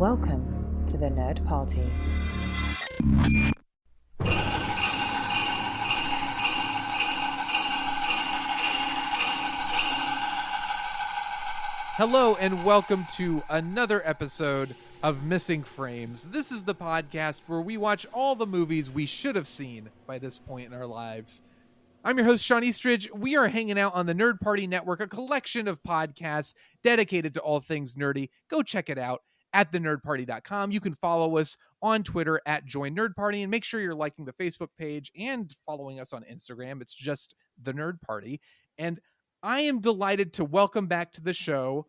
Welcome to the Nerd Party. Hello and welcome to another episode of Missing Frames. This is the podcast where we watch all the movies we should have seen by this point in our lives. I'm your host, Shawn Eastridge. We are hanging out on the Nerd Party Network, a collection of podcasts dedicated to all things nerdy. Go check it out at thenerdparty.com. You can follow us on Twitter at Join Nerd Party, and make sure you're liking the Facebook page and following us on Instagram. It's just the Nerd Party. And I am delighted to welcome back to the show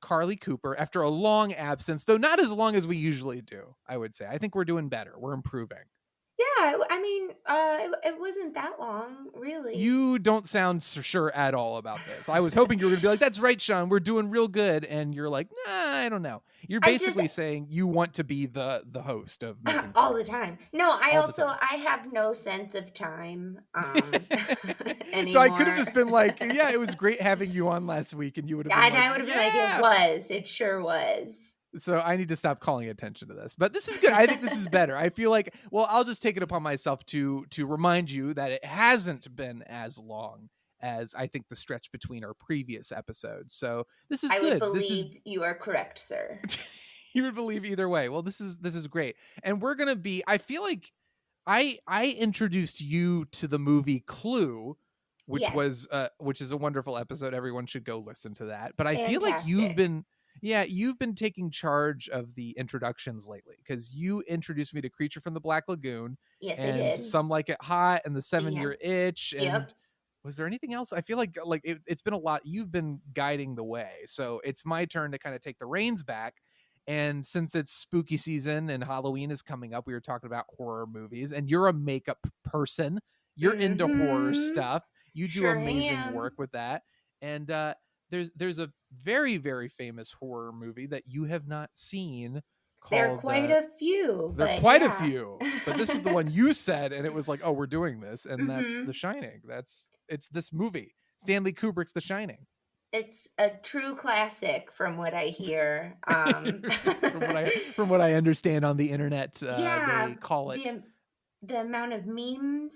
Carley Cooper after a long absence, though not as long as we usually do, I would say. I think we're doing better. We're improving. Yeah, I mean, it wasn't that long, really. You don't sound sure at all about this. I was hoping you were going to be like, that's right, Shawn, we're doing real good. And you're like, nah, I don't know. You're basically saying you want to be the host of Missing all the Frames. time. No, I have no sense of time anymore. So I could have just been like, yeah, it was great having you on last week. And you would have been I would have been like, it sure was. So I need to stop calling attention to this, but this is good. I think this is better. I feel like, well, I'll just take it upon myself to remind you that it hasn't been as long as I think the stretch between our previous episodes. So this is good. I would believe you are correct, sir. You would believe either way. Well, this is great. And we're going to be, I feel like I introduced you to the movie Clue, which is a wonderful episode. Everyone should go listen to that. But I feel like you've been taking charge of the introductions lately, because you introduced me to Creature from the Black Lagoon. Yes, and I did. Some Like It Hot and the 7-Year Itch. And Yep. Was there anything else? I feel like it's been a lot. You've been guiding the way. So it's my turn to kind of take the reins back. And since it's spooky season and Halloween is coming up, we were talking about horror movies, and you're a makeup person. You're into horror stuff. You do amazing work with that. And there's a very, very famous horror movie that you have not seen called... There are quite a few. There are quite a few. But this is the one you said, and it was like, oh, we're doing this. And that's The Shining. It's this movie. Stanley Kubrick's The Shining. It's a true classic from what I hear. From what I understand on the internet, they call it. The amount of memes...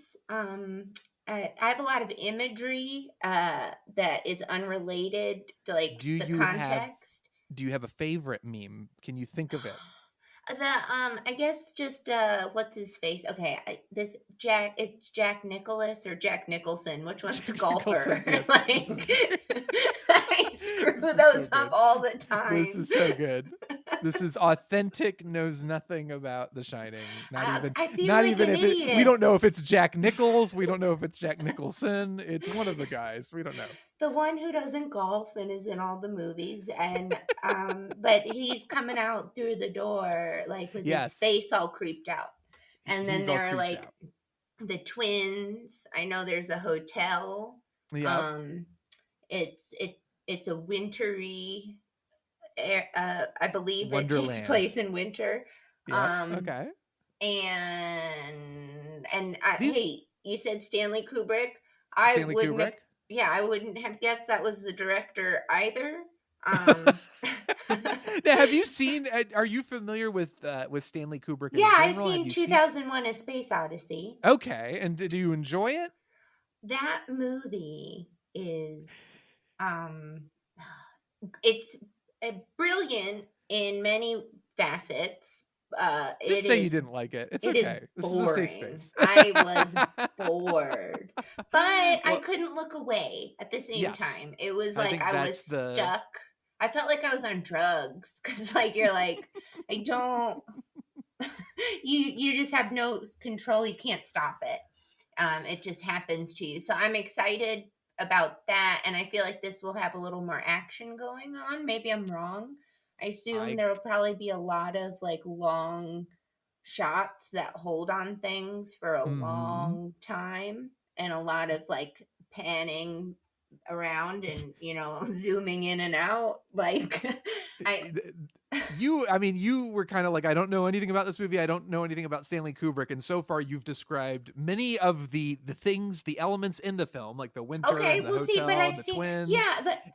I have a lot of imagery that is unrelated to the context. Do you have a favorite meme? Can you think of it? I guess just what's his face? Okay, it's Jack Nicholas or Jack Nicholson. Which one's the golfer? Yes. I screw those up all the time. This is so good. This is authentic. Knows nothing about The Shining. Not even if it. We don't know if it's Jack Nichols. We don't know if it's Jack Nicholson. It's one of the guys. We don't know. The one who doesn't golf and is in all the movies, and but he's coming out through the door with his face all creeped out. And then there are the twins. I know there's a hotel. Yeah. It's a wintry. I believe Wonderland. It takes place in winter. Yeah. Okay. Hey, you said Stanley Kubrick. Kubrick? Yeah, I wouldn't have guessed that was the director either. Now, have you seen? Are you familiar with Stanley Kubrick? Yeah, I've seen 2001: A Space Odyssey. Okay, and did you enjoy it? That movie is, it's brilliant in many facets. Just say you didn't like it. It's okay. This is a safe space. I was bored, but I couldn't look away at the same time. It was like I was stuck. I felt like I was on drugs because, you're like, I don't. You just have no control. You can't stop it. It just happens to you. So I'm excited about that, and I feel like this will have a little more action going on. Maybe I'm wrong. I assume there will probably be a lot of long shots that hold on things for a long time, and a lot of panning around and zooming in and out. You were kind of like, I don't know anything about this movie. I don't know anything about Stanley Kubrick. And so far you've described many of the things, the elements in the film, like the winter, and the hotel, and the twins,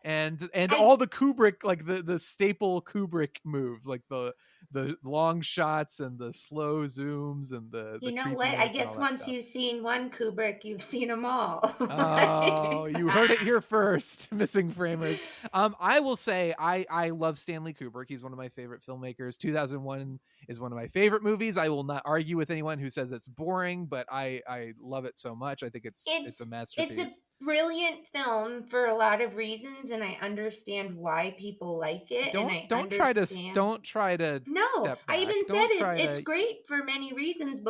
and all the Kubrick, the staple Kubrick moves, like the the long shots and the slow zooms and the You know what? creepiness I guess once stuff. you've seen one Kubrick, you've seen them all. Oh, you heard it here first, Missing Framers. I will say I love Stanley Kubrick. He's one of my favorite filmmakers. 2001 is one of my favorite movies. I will not argue with anyone who says it's boring, but I love it so much. I think it's a masterpiece. It's a brilliant film for a lot of reasons, and I understand why people like it. Don't try to No, step back. I even said it's great for many reasons.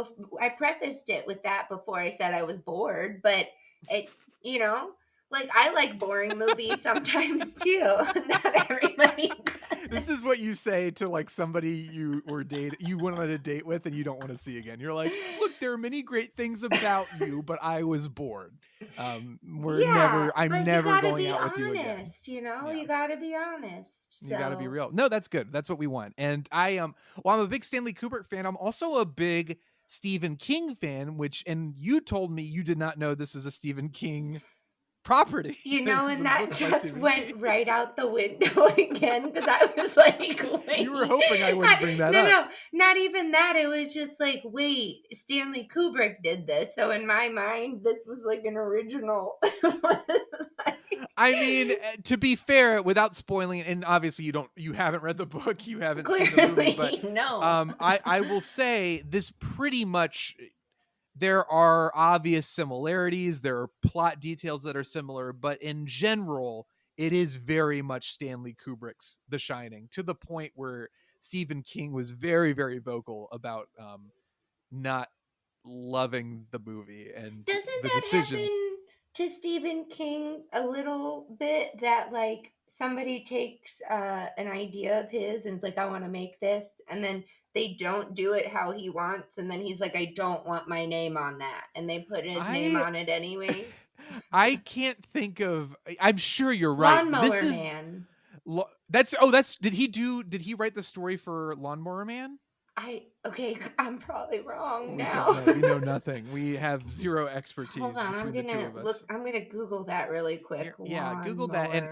I prefaced it with that before I said I was bored, but it, you know, like I like boring movies sometimes too. Not everybody does. This is what you say to like somebody you went on a date with and you don't want to see again. You're like, look, there are many great things about you, but I was bored. I'm never going out with you again. You know, you gotta be honest. So. You gotta be real. No, that's good. That's what we want. And I'm a big Stanley Kubrick fan. I'm also a big Stephen King fan, and you told me you did not know this was a Stephen King property. You know, and that just went right out the window again, because I was like, wait. You were hoping I wouldn't bring that up. No, not even that. It was just like, wait, Stanley Kubrick did this. So in my mind, this was like an original. I mean, to be fair, without spoiling it, and obviously you haven't read the book, you haven't seen the movie, but no. I will say this pretty much. There are obvious similarities. There are plot details that are similar, but in general, it is very much Stanley Kubrick's The Shining, to the point where Stephen King was very, very vocal about not loving the movie and doesn't the that decisions. Happen to Stephen King a little bit, that like somebody takes an idea of his and it's like, I want to make this, and then they don't do it how he wants, and then he's like, I don't want my name on that, and they put his name on it anyways. I can't think of. I'm sure you're right. Lawnmower Man. Did he write the story for Lawnmower Man? I'm probably wrong now. Don't know. We know nothing. We have zero expertise. Hold on, between the two of us. I'm gonna Google that really quick. Yeah, Google that. And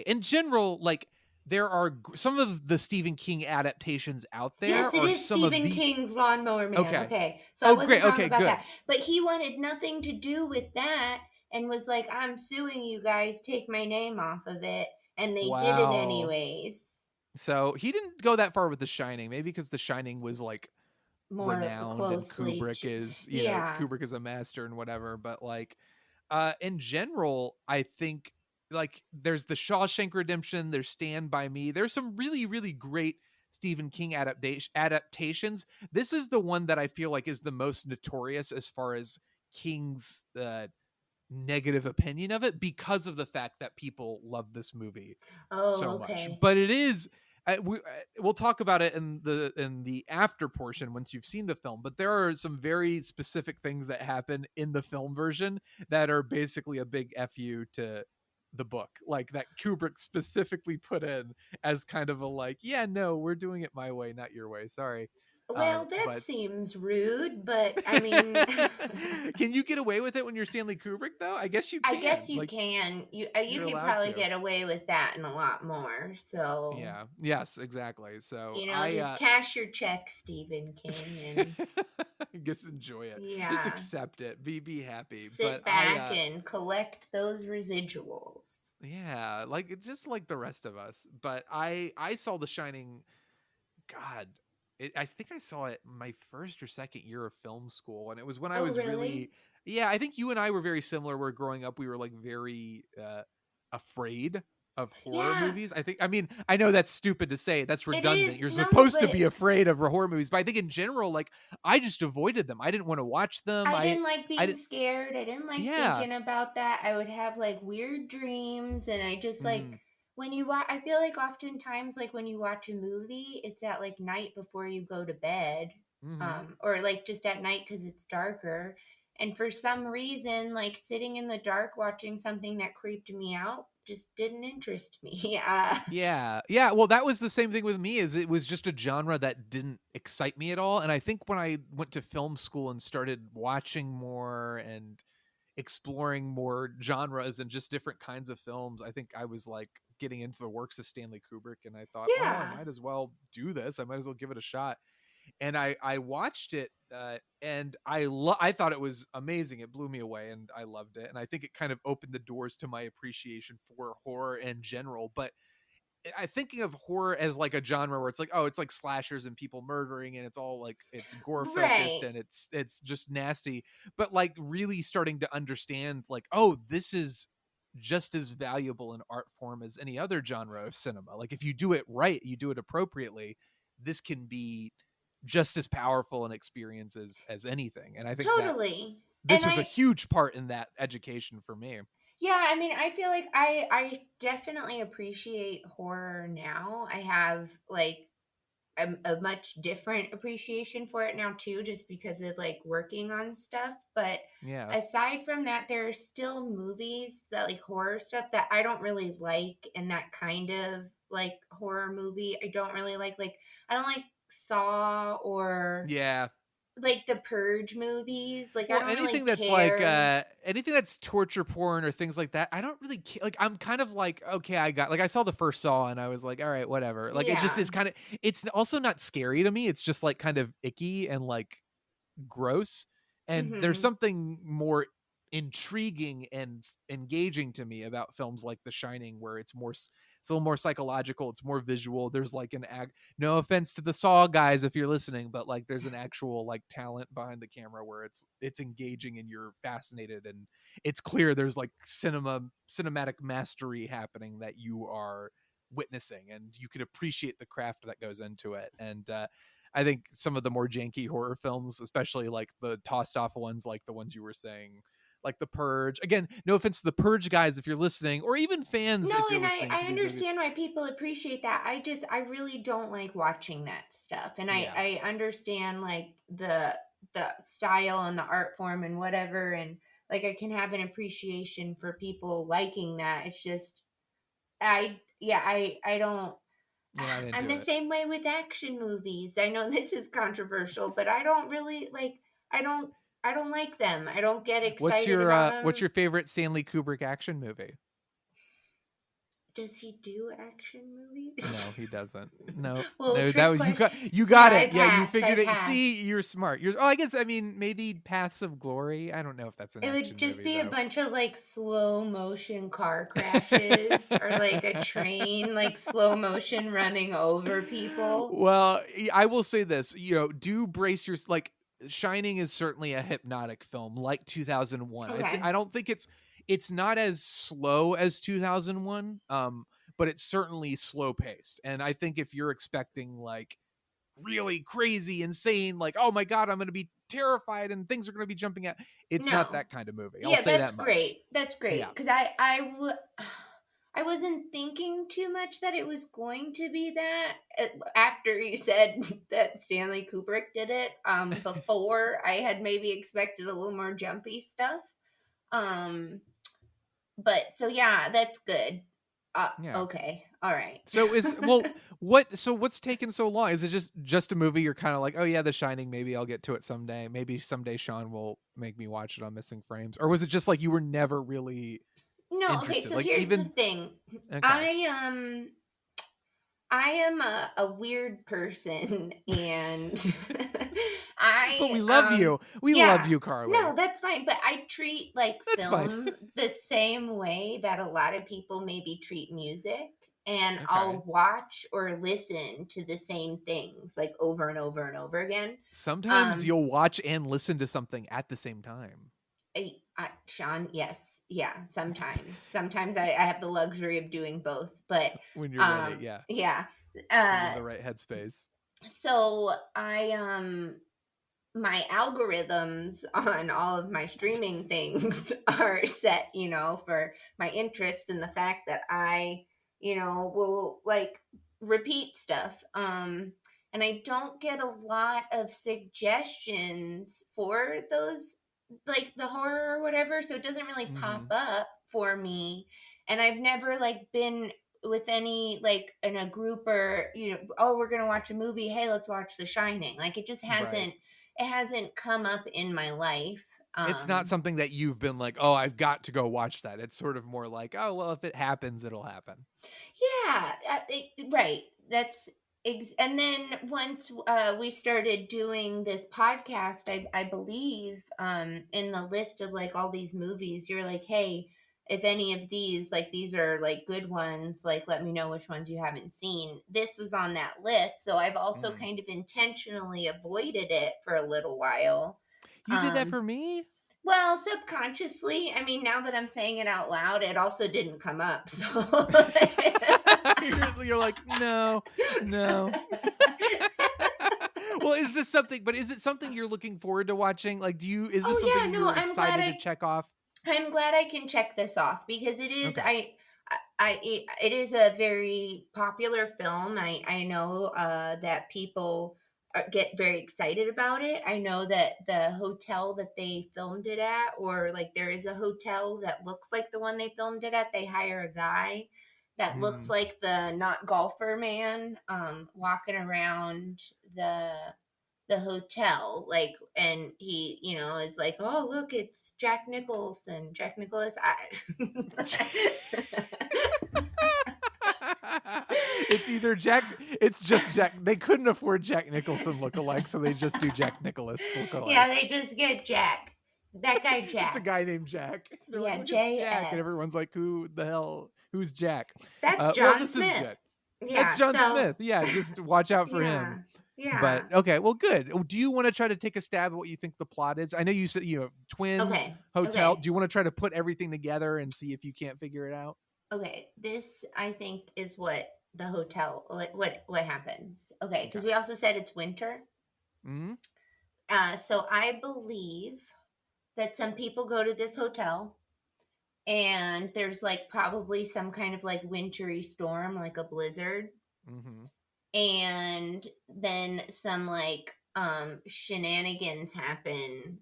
in general, like there are some of the Stephen King adaptations out there. Yes, it is Stephen King's Lawnmower Man. Okay. So I wasn't wrong about that. But he wanted nothing to do with that and was like, I'm suing you guys, take my name off of it. And they did it anyways. So he didn't go that far with The Shining, maybe because The Shining was like more renowned and Kubrick is, Kubrick is a master and whatever. But like, in general, I think like there's the Shawshank Redemption, there's Stand By Me. There's some really, really great Stephen King adaptations. This is the one that I feel like is the most notorious as far as King's negative opinion of it, because of the fact that people love this movie so much. But it is we'll talk about it in the after portion once you've seen the film, but there are some very specific things that happen in the film version that are basically a big fu to the book, like that Kubrick specifically put in as kind of a like, yeah, no, we're doing it my way, not your way, sorry. Well, that seems rude, but I mean, can you get away with it when you're Stanley Kubrick though? I guess you can. I guess you can. You can probably get away with that and a lot more. So yeah, yes, exactly. So just cash your check, Stephen King, and just enjoy it. Yeah, just accept it. Be happy. Sit back and collect those residuals. Yeah, just like the rest of us. But I saw The Shining. God. I think I saw it my first or second year of film school, and it was when I was really I think you and I were very similar, where growing up we were like very afraid of horror movies. I know that's stupid to say, that's redundant. You're supposed to be afraid of horror movies, but I think in general, like, I just avoided them. I didn't want to watch them. I didn't like being scared. I didn't like thinking about that. I would have like weird dreams, and I just like when you watch, I feel like oftentimes, like when you watch a movie, it's at like night before you go to bed, or like just at night because it's darker. And for some reason, like sitting in the dark watching something that creeped me out just didn't interest me. Yeah. Well, that was the same thing with me. Is it was just a genre that didn't excite me at all. And I think when I went to film school and started watching more and exploring more genres and just different kinds of films, I think I was like getting into the works of Stanley Kubrick, and I thought, well, I might as well do this. I might as well give it a shot. And I watched it, and I thought it was amazing. It blew me away, and I loved it. And I think it kind of opened the doors to my appreciation for horror in general. But I thinking of horror as like a genre where it's like, oh, it's like slashers and people murdering, and it's all like it's gore focused, and it's just nasty. But like really starting to understand, like, oh, this is just as valuable an art form as any other genre of cinema. Like if you do it right, you do it appropriately, this can be just as powerful an experience as anything. And I think totally this was a huge part in that education for me. Yeah, I mean, I feel like I definitely appreciate horror now. I have like a much different appreciation for it now too, just because of like working on stuff. But aside from that, there are still movies that like horror stuff that I don't really like, and that kind of like horror movie I don't really like. Like I don't like Saw or like the Purge movies. Like, well, I don't anything really that's care. like anything that's torture porn or things like that, I don't really care. Like I'm kind of like, okay, I saw the first Saw and I was like, all right, whatever. Like it just is kind of, it's also not scary to me. It's just like kind of icky and like gross. And there's something more intriguing and engaging to me about films like The Shining, where it's a little more psychological, it's more visual. There's like no offense to the Saw guys if you're listening, but like there's an actual like talent behind the camera where it's engaging and you're fascinated, and it's clear there's like cinematic mastery happening that you are witnessing, and you can appreciate the craft that goes into it. And I think some of the more janky horror films, especially like the tossed off ones, like the ones you were saying, like The Purge. Again, no offense to the Purge guys if you're listening, or even fans if you're listening. I understand why people appreciate that. I really don't like watching that stuff. And I understand like the style and the art form and whatever, and like I can have an appreciation for people liking that. It's just I don't. I'm the same way with action movies. I know this is controversial, but I don't really like. I don't like them. I don't get excited about them. What's your favorite Stanley Kubrick action movie? Does he do action movies? No, he doesn't. No, well, no, that was you got it. Yeah, you figured it. See, you're smart. I guess maybe Paths of Glory. I don't know if that's an action movie. It would just be a bunch of like slow motion car crashes or like a train like slow motion running over people. Well, I will say this. Do brace your like. Shining is certainly a hypnotic film, like 2001. Okay. I don't think it's not as slow as 2001, but it's certainly slow paced. And I think if you're expecting like really crazy, insane, like, oh my God, I'm going to be terrified and things are going to be jumping out, it's not that kind of movie. I'll say that much. That's great. Because I wasn't thinking too much that it was going to be that after you said that Stanley Kubrick did it. Before I had maybe expected a little more jumpy stuff. But so yeah, that's good. Okay. All right. So what's taken so long? Is it just a movie you're kind of like, oh yeah, The Shining, maybe I'll get to it someday. Maybe someday Shawn will make me watch it on Missing Frames. Or was it just like you were never really okay, so like here's the thing. Okay. I am a weird person, and But we love you. We love you, Carly. No, that's fine. But I treat like film the same way that a lot of people maybe treat music. And I'll watch or listen to the same things like over and over and over again. Sometimes you'll watch and listen to something at the same time. Shawn, yes. Yeah, sometimes I have the luxury of doing both, but when you're ready, yeah, in the right headspace. So my algorithms on all of my streaming things are set, for my interest in the fact that I, will like repeat stuff. And I don't get a lot of suggestions for those, like the horror or whatever, so it doesn't really pop up for me. And I've never like been with any like in a group or oh, we're gonna watch a movie, hey, let's watch The Shining. Like it just hasn't it hasn't come up in my life. It's not something that you've been like, oh, I've got to go watch that. It's sort of more like, oh, well, if it happens, it'll happen. Yeah, right. That's and then once we started doing this podcast, I believe in the list of like all these movies, you're like, hey, if any of these, like these are like good ones, like let me know which ones you haven't seen. This was on that list, so I've also kind of intentionally avoided it for a little while. You did that for me? Well, subconsciously. I mean, now that I'm saying it out loud, it also didn't come up. So you're like, no. Well, is this something? But is it something you're looking forward to watching? Like, is this something you're excited to check off? I'm glad I can check this off because it is. Okay. It is a very popular film. I know that people get very excited about it. I know that the hotel that they filmed it at, or like there is a hotel that looks like the one they filmed it at. They hire a guy that looks like the not golfer man, walking around the hotel, like, and he, is like, oh look, it's Jack Nicholson. It's either it's just Jack. They couldn't afford Jack Nicholson lookalike, so they just do Jack Nicholas lookalike. Yeah, they just get Jack. That guy Jack. Just a guy named Jack. They're yeah, like, Jack. And everyone's like, who the hell? Who's Jack? That's John this Smith. Is good. Yeah, that's John Smith. Yeah, just watch out for him. Yeah. But okay, well, good. Do you want to try to take a stab at what you think the plot is? I know you said, twins, hotel. Okay. Do you want to try to put everything together and see if you can't figure it out? Okay, this I think is what the hotel. What happens? Okay, because we also said it's winter. Mm-hmm. So I believe that some people go to this hotel, and there's like probably some kind of like wintry storm, like a blizzard. Mm-hmm. And then some like shenanigans happen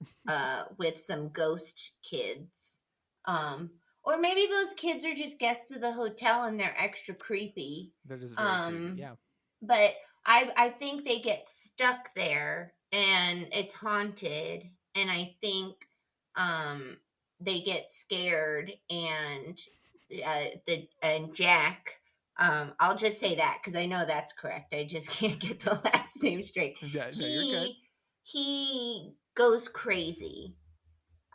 with some ghost kids. Or maybe those kids are just guests of the hotel and they're extra creepy. They're just very creepy, yeah. But I think they get stuck there and it's haunted, and I think they get scared, and Jack, I'll just say that because I know that's correct. I just can't get the last name straight. Yeah, no, you're good. He goes crazy.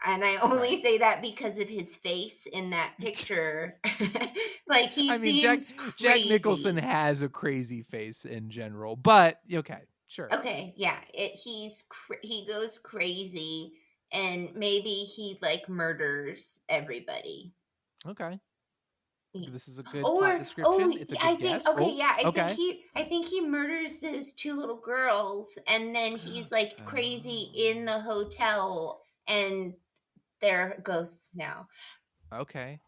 And I only say that because of his face in that picture. Like seems crazy. Jack Nicholson has a crazy face in general, but okay, sure. Okay, yeah, he goes crazy, and maybe he like murders everybody. Okay. This is a good plot description. It's a good guess. I think he murders those two little girls, and then he's like crazy in the hotel, and they're ghosts now. Okay.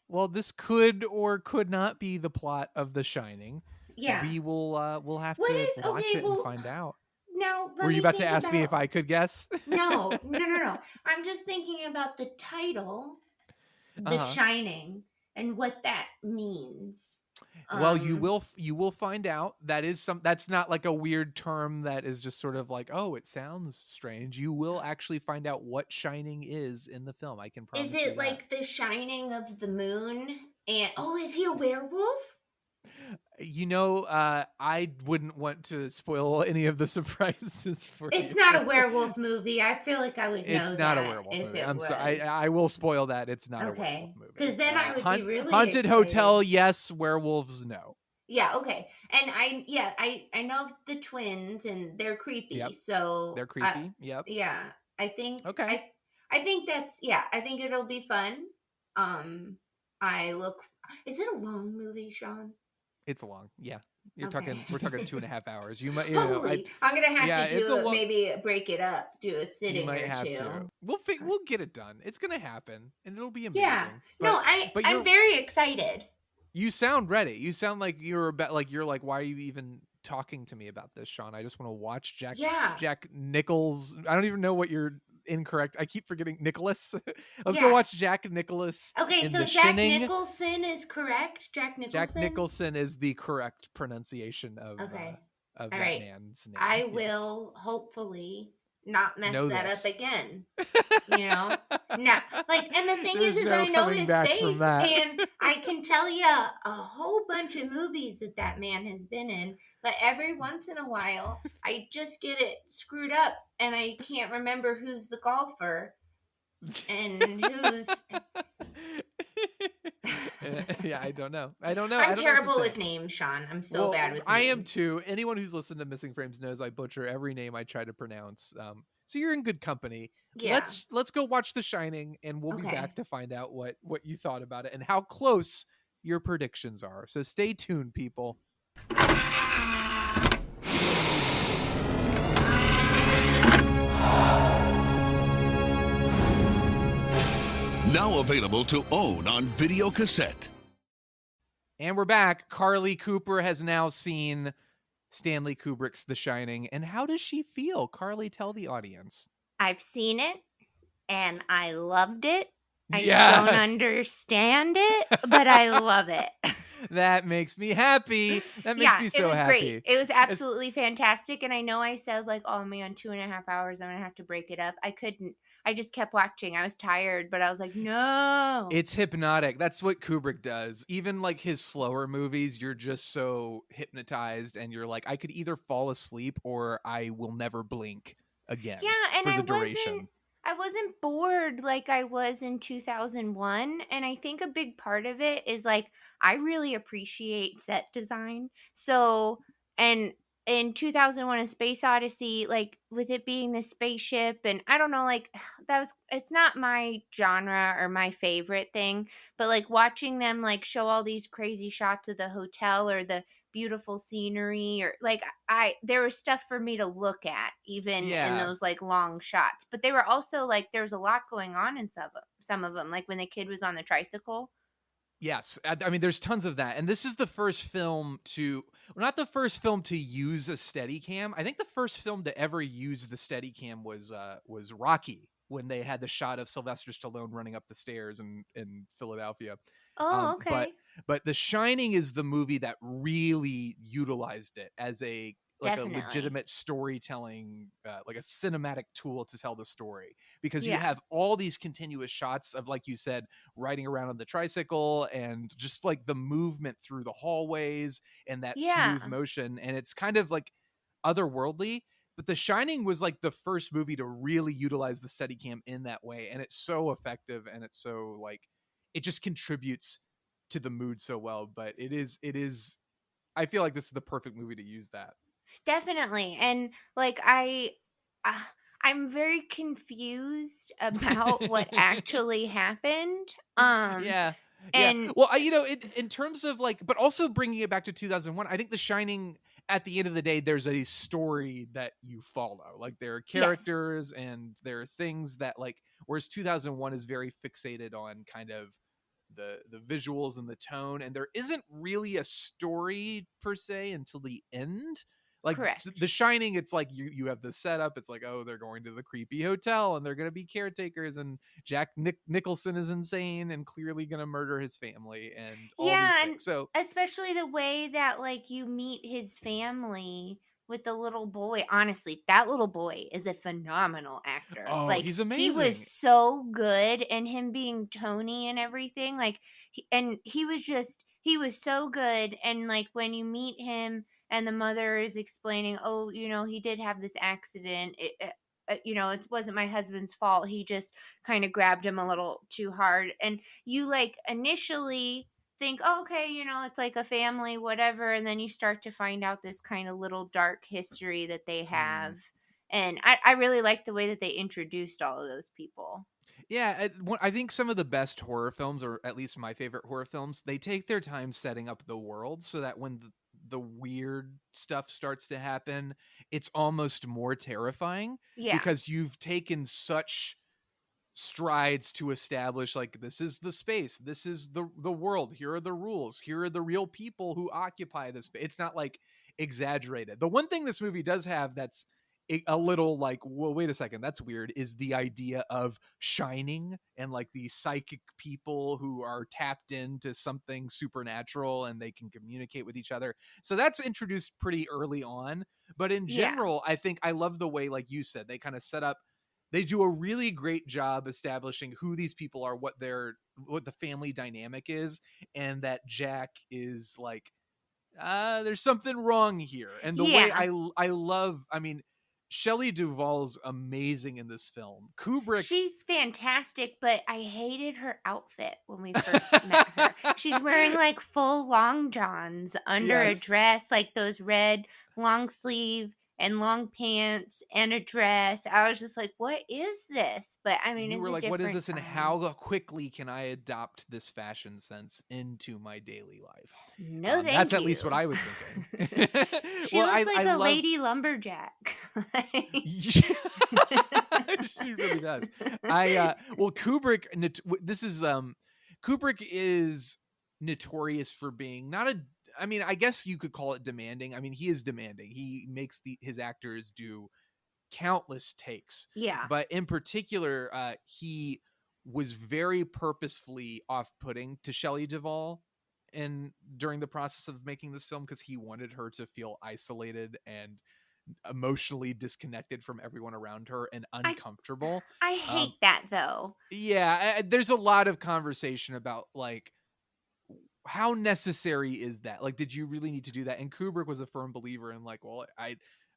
Well, this could or could not be the plot of The Shining. Yeah, we will. We'll have to watch it and find out. Now, were you about to ask me if I could guess? No. I'm just thinking about the title, The Shining, and what that means. Well, you will find out. That's not like a weird term that is just sort of like, oh, it sounds strange. You will actually find out what shining is in the film. I can promise. Is it like the shining of the moon? And is he a werewolf? I wouldn't want to spoil any of the surprises for you. It's not a werewolf movie. I feel like I would know It's not a werewolf movie. I'm sorry. I will spoil that. It's not a werewolf movie. Because then I would be really Haunted excited. Hotel, yes. Werewolves, no. Yeah, okay. And I know the twins, and they're creepy. Yep. So they're creepy. Yep. Yeah. I think okay. I think I think it'll be fun. Is it a long movie, Shawn? It's long, yeah. We're talking 2.5 hours. You might, I'm gonna have to maybe break it up, do a sitting or two. We'll get it done. It's gonna happen, and it'll be amazing. Yeah, I'm very excited. You sound ready. You sound like you're like, why are you even talking to me about this, Shawn? I just want to watch Jack Nichols. I don't even know what you're incorrect. I keep forgetting Nicholas. Let's go watch Jack Nicholas. Okay, so Jack Nicholson is correct. Jack Nicholson is the correct pronunciation of that man's name. I will hopefully not mess know that this. up again. You know? No. Like, and the thing There's is no I know coming his back face, from that. and I can tell you a whole bunch of movies that man has been in, but every once in a while, I just get it screwed up, and I can't remember who's the golfer and who's... Yeah, I don't know. I'm I don't know terrible what to with say. names, Shawn. I'm so bad with names. I am too. Anyone who's listened to Missing Frames knows I butcher every name I try to pronounce. So you're in good company. Yeah. Let's go watch The Shining, and we'll be Okay. back to find out what you thought about it and how close your predictions are. So stay tuned, people. Now available to own on video cassette. And we're back. Carley Cooper has now seen Stanley Kubrick's The Shining. And how does she feel? Carley, tell the audience. I've seen it, and I loved it. I Yes! don't understand it, but I love it. That makes me happy. That makes me so it was happy. Great. It was absolutely fantastic. And I know I said, like, oh man, 2.5 hours, I'm going to have to break it up. I couldn't. I just kept watching. I was tired, but I was like, no. It's hypnotic. That's what Kubrick does. Even like his slower movies, you're just so hypnotized and you're like, I could either fall asleep or I will never blink again. Yeah, and for the duration. I wasn't bored like I was in 2001. And I think a big part of it is like, I really appreciate set design. So, and in 2001 A Space Odyssey, like with it being the spaceship, and I don't know, like it's not my genre or my favorite thing, but like watching them like show all these crazy shots of the hotel or the beautiful scenery, or like there was stuff for me to look at even in those like long shots, but they were also like there was a lot going on in some of them, like when the kid was on the tricycle. Yes. I mean, there's tons of that. And this is the first film not the first film to use a Steadicam. I think the first film to ever use the Steadicam was Rocky, when they had the shot of Sylvester Stallone running up the stairs in Philadelphia. Oh, okay. But The Shining is the movie that really utilized it as a legitimate storytelling, like a cinematic tool to tell the story, because you have all these continuous shots of, like you said, riding around on the tricycle and just like the movement through the hallways and that smooth motion. And it's kind of like otherworldly. But The Shining was like the first movie to really utilize the Steadicam in that way. And it's so effective, and it's so like, it just contributes to the mood so well. But it is, I feel like this is the perfect movie to use that. Definitely. And like I'm very confused about what actually happened. Yeah. Well, in terms of like, but also bringing it back to 2001, I think The Shining, at the end of the day, there's a story that you follow. Like there are characters and there are things that like, whereas 2001 is very fixated on kind of the visuals and the tone, and there isn't really a story per se until the end. Like The Shining, it's like you have the setup. It's like, oh, they're going to the creepy hotel and they're going to be caretakers, and Jack Nicholson is insane and clearly going to murder his family and all these things. So especially the way that like you meet his family with the little boy. Honestly, that little boy is a phenomenal actor. Oh, like he's amazing. He was so good, and him being Tony and everything. Like, he was so good. And like when you meet him, and the mother is explaining, oh, he did have this accident. It wasn't my husband's fault. He just kind of grabbed him a little too hard. And you like initially think, oh, okay, it's like a family, whatever. And then you start to find out this kind of little dark history that they have. And I really like the way that they introduced all of those people. Yeah, I think some of the best horror films, or at least my favorite horror films, they take their time setting up the world so that when the weird stuff starts to happen, it's almost more terrifying. Because you've taken such strides to establish, like, this is the space, this is the world, here are the rules, here are the real people who occupy this space. It's not like exaggerated. The one thing this movie does have that's a little like, well, wait a second, that's weird, is the idea of shining and like the psychic people who are tapped into something supernatural and they can communicate with each other. So that's introduced pretty early on. But in general, I think I love the way, like you said, they kind of set up, they do a really great job establishing who these people are, what the family dynamic is, and that Jack is like, there's something wrong here. And the way I love, I mean, Shelley Duvall's amazing in this film. Kubrick, she's fantastic, but I hated her outfit when we first met her. She's wearing like full long johns under a dress, like those red long sleeve and long pants and a dress. I was just like, what is this? But I mean, you it's were a like, what is this, different and time. how quickly can I adopt this fashion sense into my daily life? No, thank that's you. At least what I was thinking. She looks like a lady lumberjack. She really does. Kubrick, Kubrick is notorious for being not a, I mean, I guess you could call it demanding. I mean, he is demanding. He makes his actors do countless takes. Yeah. But in particular, he was very purposefully off-putting to Shelley Duvall during the process of making this film, because he wanted her to feel isolated and emotionally disconnected from everyone around her and uncomfortable. I hate that though. Yeah, there's a lot of conversation about like, how necessary is that? Like, did you really need to do that? And Kubrick was a firm believer in like, well,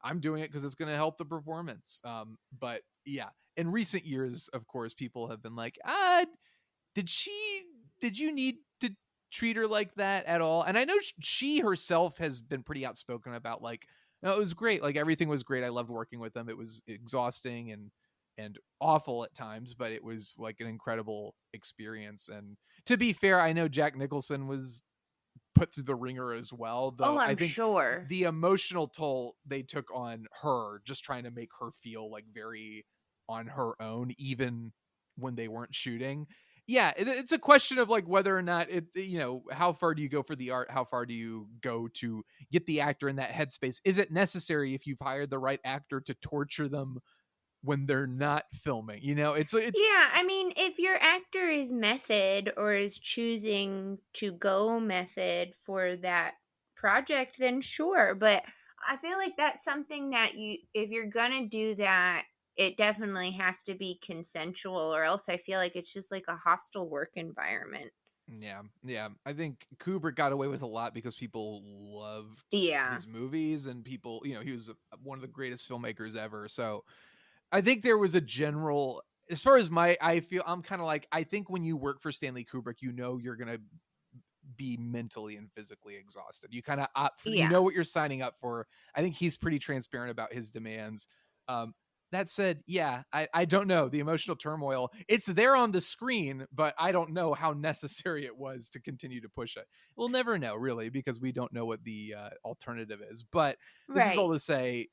I'm doing it because it's going to help the performance. But yeah, in recent years, of course, people have been like, did you need to treat her like that at all? And I know she herself has been pretty outspoken about like, no, it was great. Like, everything was great. I loved working with them. It was exhausting and awful at times, but it was like an incredible experience. And to be fair, I know Jack Nicholson was put through the ringer as well, though. I'm I think sure the emotional toll they took on her, just trying to make her feel like very on her own, even when they weren't shooting. Yeah, it's a question of like whether or not how far do you go for the art? How far do you go to get the actor in that headspace? Is it necessary, if you've hired the right actor, to torture them when they're not filming? It's yeah, I mean, if your actor is method or is choosing to go method for that project, then sure. But I feel like that's something that if you're gonna do that, it definitely has to be consensual, or else I feel like it's just like a hostile work environment. Yeah. I think Kubrick got away with a lot because people loved his movies, and people, he was one of the greatest filmmakers ever. So I think there was a general, as far as I'm kind of like, I think when you work for Stanley Kubrick, you're going to be mentally and physically exhausted. You kind of opt for, you know what you're signing up for. I think he's pretty transparent about his demands. That said, I don't know, the emotional turmoil, it's there on the screen, but I don't know how necessary it was to continue to push it. We'll never know, really, because we don't know what the alternative is. But this is all to say,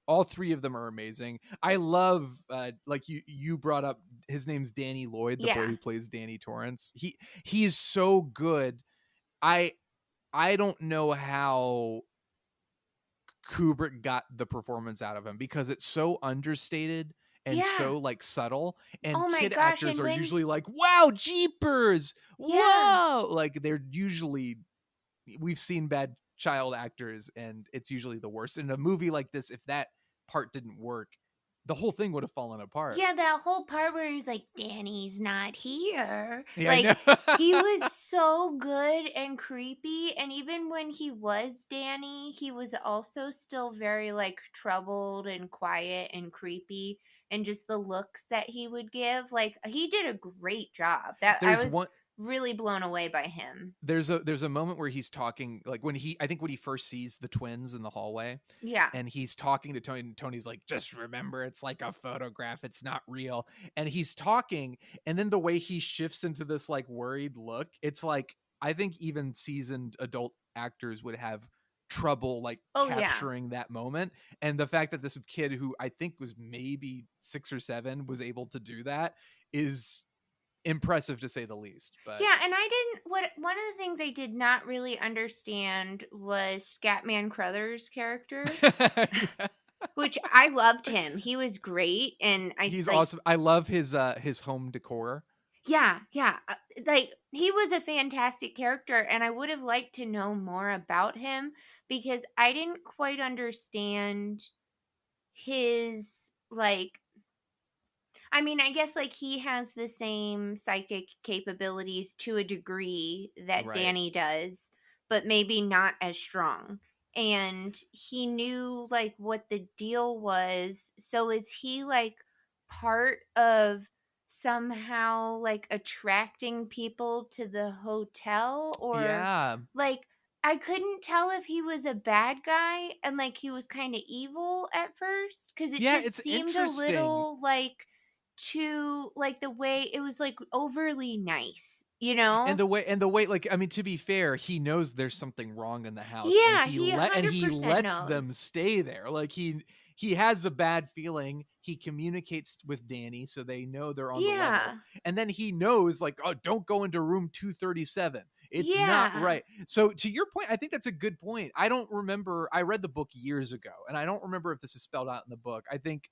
all three of them are amazing. I love, like you brought up, his name's Danny Lloyd, the boy who plays Danny Torrance. He's so good. I don't know how Kubrick got the performance out of him, because it's so understated and so like subtle, and kid actors are usually like, wow, jeepers, whoa, like they're usually, we've seen bad child actors and it's usually the worst. In a movie like this, if that part didn't work, the whole thing would have fallen apart. Yeah, that whole part where he's like, Danny's not here. Yeah, like, he was so good and creepy. And even when he was Danny, he was also still very, like, troubled and quiet and creepy. And just the looks that he would give. Like, he did a great job. I was really blown away by him. There's a moment where he's talking, like when he first sees the twins in the hallway. Yeah. And he's talking to Tony, and Tony's like, just remember, it's like a photograph, it's not real. And he's talking, and then the way he shifts into this like worried look, it's like, I think even seasoned adult actors would have trouble like capturing that moment. And the fact that this kid, who I think was maybe 6 or 7, was able to do that is impressive, to say the least. But yeah, and one of the things I did not really understand was Scatman Crothers' character. Which I loved him. He was great, and he's awesome. I love his home decor. Yeah. Like, he was a fantastic character, and I would have liked to know more about him because I didn't quite understand his, like, I mean, I guess, like, he has the same psychic capabilities to a degree that Right. Danny does, but maybe not as strong. And he knew, like, what the deal was. So is he, like, part of somehow, like, attracting people to the hotel? Or, Yeah. like, I couldn't tell if he was a bad guy and, like, he was kind of evil at first, because it Yeah, just it's seemed a interesting. little, like, too, like, the way it was, like, overly nice, you know? And the way, like, I mean, to be fair, he knows there's something wrong in the house, Yeah, he he 100% lets them knows. stay there. Like, he has a bad feeling. He communicates with Danny so they know they're on the level. Yeah. And then he knows, like, oh, don't go into room 237. It's not Yeah. right. So to your point, I think that's a good point. I don't remember. I read the book years ago, and I don't remember if this is spelled out in the book. I think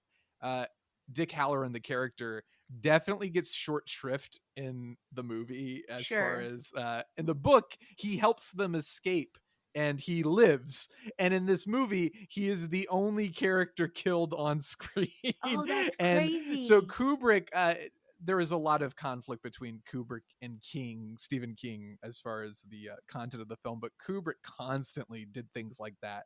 Dick Halloran, the character, definitely gets short shrift in the movie as far as in the book he helps them escape and he lives, and in this movie he is the only character killed on screen. Oh, that's And crazy. so Kubrick, there is a lot of conflict between Kubrick and Stephen King, as far as the content of the film, but Kubrick constantly did things like that.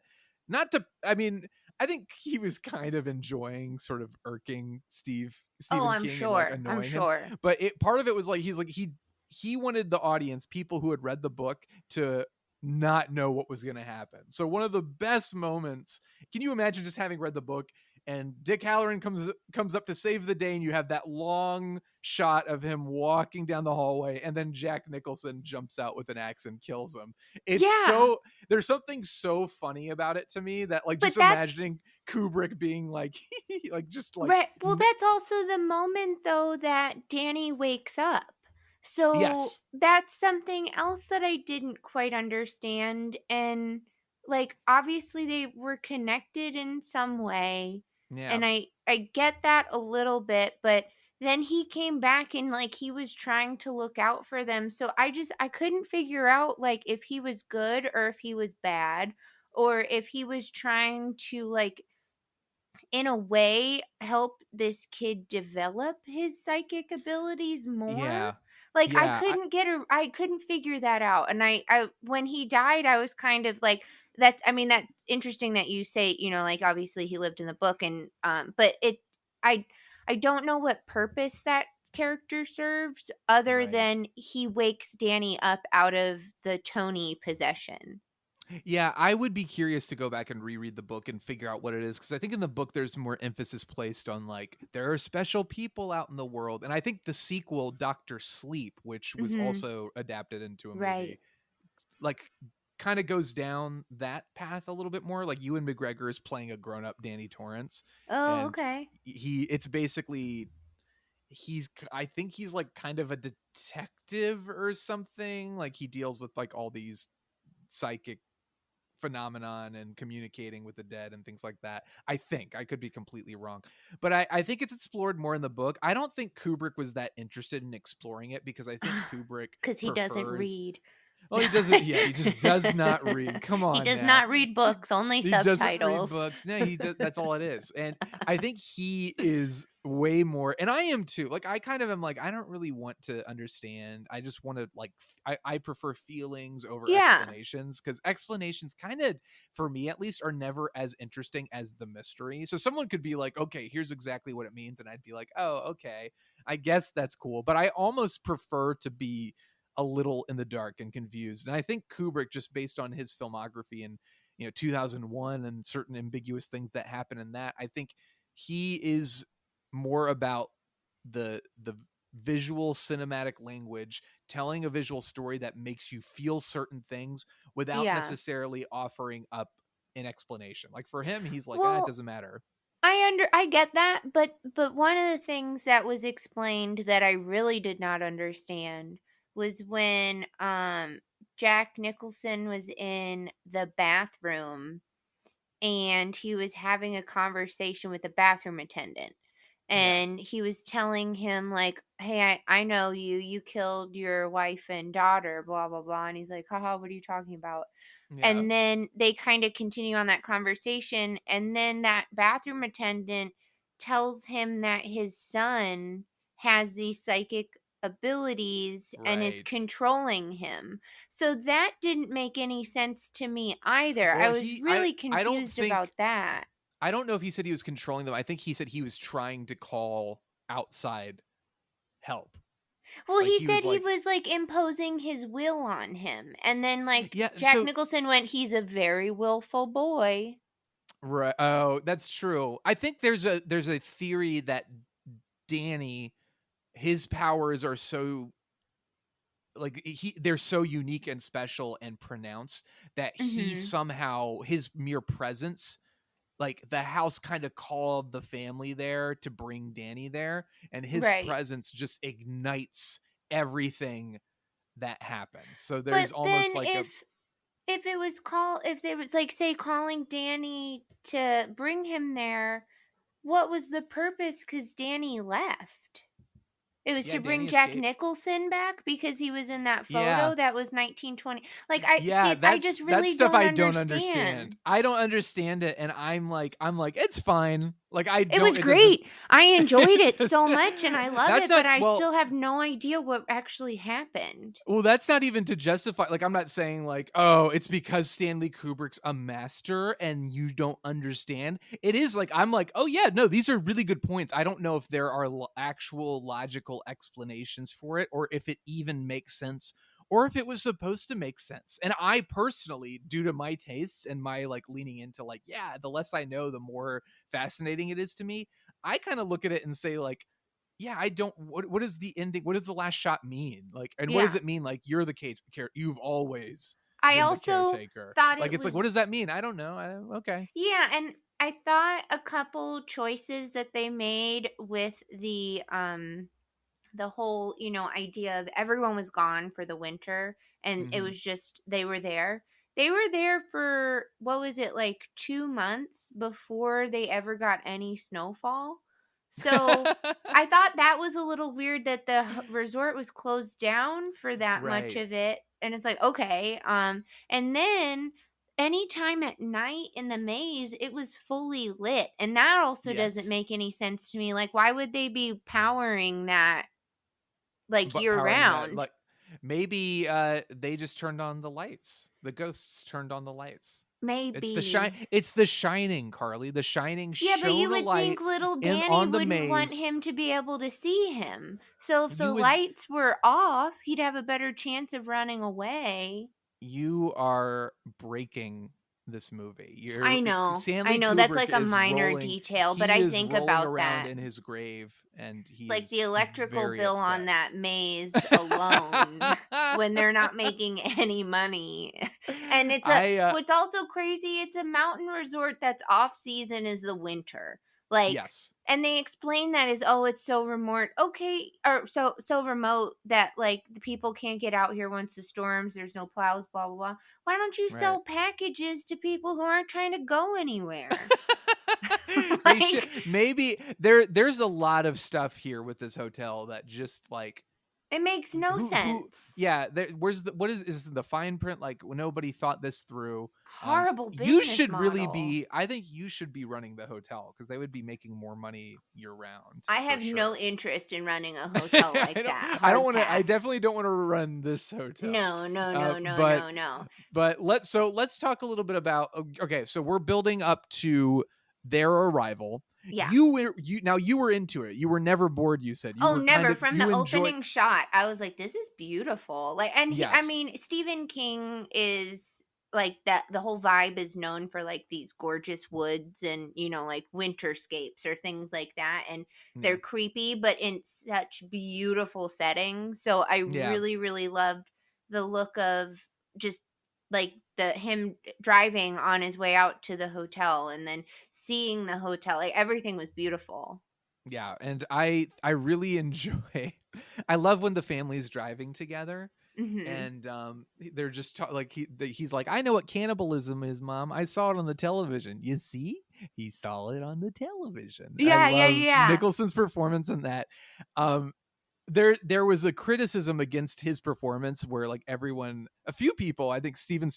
Not to, I mean, I think he was kind of enjoying sort of irking Stephen I'm King and, like, sure. annoying I'm him. sure. But part of it was like he wanted the audience, people who had read the book, to not know what was going to happen. So one of the best moments, can you imagine just having read the book and Dick Halloran comes up to save the day, and you have that long shot of him walking down the hallway, and then Jack Nicholson jumps out with an axe and kills him. It's so, there's something so funny about it to me that, like, just imagining Kubrick being like like, just like, right. Well, that's also the moment, though, that Danny wakes up. So yes, that's something else that I didn't quite understand. And, like, obviously they were connected in some way. yeah, And I get that a little bit, but then he came back and, like, he was trying to look out for them. So I couldn't figure out, like, if he was good or if he was bad, or if he was trying to, like, in a way help this kid develop his psychic abilities more. yeah, Like, yeah. I couldn't figure that out. And I when he died, I was kind of like, that's interesting that you say, like, obviously he lived in the book, and but I I don't know what purpose that character serves other Right. than he wakes Danny up out of the Tony possession. Yeah, I would be curious to go back and reread the book and figure out what it is, because I think in the book there's more emphasis placed on, like, there are special people out in the world. And I think the sequel, Dr. Sleep, which was also adapted into a movie, Right. like, kind of goes down that path a little bit more. Like, Ewan McGregor is playing a grown-up Danny Torrance. Oh, And okay. it's basically, I think he's, like, kind of a detective or something. Like, he deals with, like, all these psychic phenomenon and communicating with the dead and things like that. I think, I could be completely wrong, but I think it's explored more in the book. I don't think Kubrick was that interested in exploring it, because I think Kubrick Because he doesn't read. Oh, he doesn't. Yeah, he just does not read. Come on, He does now. not read books, only He subtitles. doesn't read books. No, he does. That's all it is. And I think he is way more, and I am too. Like, I kind of am like, I don't really want to understand. I just want to, like, I prefer feelings over explanations, because explanations kind of, for me at least, are never as interesting as the mystery. So someone could be like, okay, here's exactly what it means, and I'd be like, oh, okay, I guess that's cool. But I almost prefer to be a little in the dark and confused. And I think Kubrick, just based on his filmography and 2001 and certain ambiguous things that happen in that, I think he is more about the visual cinematic language, telling a visual story that makes you feel certain things without necessarily offering up an explanation. Like, for him, he's like, it doesn't matter. I get that, but one of the things that was explained that I really did not understand was when Jack Nicholson was in the bathroom and he was having a conversation with the bathroom attendant. And he was telling him, like, hey, I know you killed your wife and daughter, blah, blah, blah. And he's like, haha, what are you talking about? Yeah. And then they kind of continue on that conversation. And then that bathroom attendant tells him that his son has these psychic abilities and is controlling him. So that didn't make any sense to me either. Well, I was really confused about that. I don't know if he said he was controlling them. I think he said he was trying to call outside help. Well, like, he said he was like imposing his will on him. And then Jack Nicholson went, he's a very willful boy. Right. Oh, that's true. I think there's a theory that Danny, his powers are so they're so unique and special and pronounced that he somehow, his mere presence, like the house kind of called the family there to bring Danny there, and his presence just ignites everything that happens. So there's almost like if it was if they was like say calling Danny to bring him there, what was the purpose? Because Danny left. It was to bring Jack Nicholson back because he was in that photo that was 1920. Like I just really don't understand. I don't understand it, and I'm like, it's fine. Like it was great. I enjoyed it so much, and I love it, but I still have no idea what actually happened. Well, that's not even to justify. Like, I'm not saying like, oh, it's because Stanley Kubrick's a master and you don't understand. It is like, I'm like, oh yeah, no, these are really good points. I don't know if there are actual logical explanations for it, or if it even makes sense, or if it was supposed to make sense. And I personally, due to my tastes and my like leaning into like, yeah, the less I know, the more fascinating it is to me. I kind of look at it and say like, yeah, I don't, what is the ending? What does the last shot mean? Like, and what does it mean? Like, you're the character. You've always been the caretaker. Thought like, it's like, what does that mean? I don't know. Okay. Yeah. And I thought a couple choices that they made with the whole, idea of everyone was gone for the winter and it was just, they were there for, what was it, like 2 months before they ever got any snowfall. So I thought that was a little weird that the resort was closed down for that much of it. And it's like, okay. And then anytime at night in the maze, it was fully lit. And that also doesn't make any sense to me. Like, why would they be powering that like year round? Like, maybe they just turned on the lights. The ghosts turned on the lights. Maybe it's the Shining, Carly. The Shining. Yeah, but you would think little Danny wouldn't want him to be able to see him. So if the lights were off, he'd have a better chance of running away. You are breaking this movie. I know. Kubrick that's like a minor detail, but I think about around in his grave, and he's like the electrical bill on that maze alone when they're not making any money. And it's what's also crazy. It's a mountain resort that's off season is the winter. Like, yes. And they explain that as, it's so remote. Okay. Or so remote that like the people can't get out here once the storms, there's no plows, blah, blah, blah. Why don't you sell packages to people who aren't trying to go anywhere? Maybe there's a lot of stuff here with this hotel that just like, it makes no sense. What is the fine print? Like, nobody thought this through. Horrible business You should model. really be. I think you should be running the hotel because they would be making more money year round. I have no interest in running a hotel like that. I don't want to. I definitely don't want to run this hotel. No. But let's talk a little bit about. Okay, so we're building up to their arrival. Yeah. You were into it. You were never bored, you said. Never. From the opening shot, I was like, this is beautiful. Like, and Stephen King is like that. The whole vibe is known for like these gorgeous woods and, like winterscapes or things like that. And they're creepy, but in such beautiful settings. So I really, really loved the look of just like him driving on his way out to the hotel and then seeing the hotel. Like, everything was beautiful. Yeah, and I really enjoy. I love when the family's driving together and they're just he's like, I know what cannibalism is, Mom. I saw it on the television. You see, he saw it on the television. Yeah. Nicholson's performance in that. There was a criticism against his performance where like a few people, I think Stephen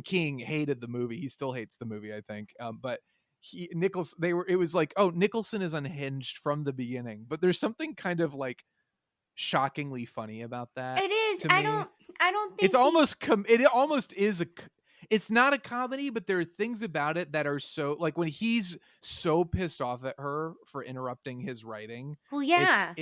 King hated the movie. He still hates the movie, I think. But it was like, oh, Nicholson is unhinged from the beginning. But there's something kind of like shockingly funny about that. It is. To me. I don't think it's almost it almost is it's not a comedy, but there are things about it that are so like when he's so pissed off at her for interrupting his writing. Well, yeah.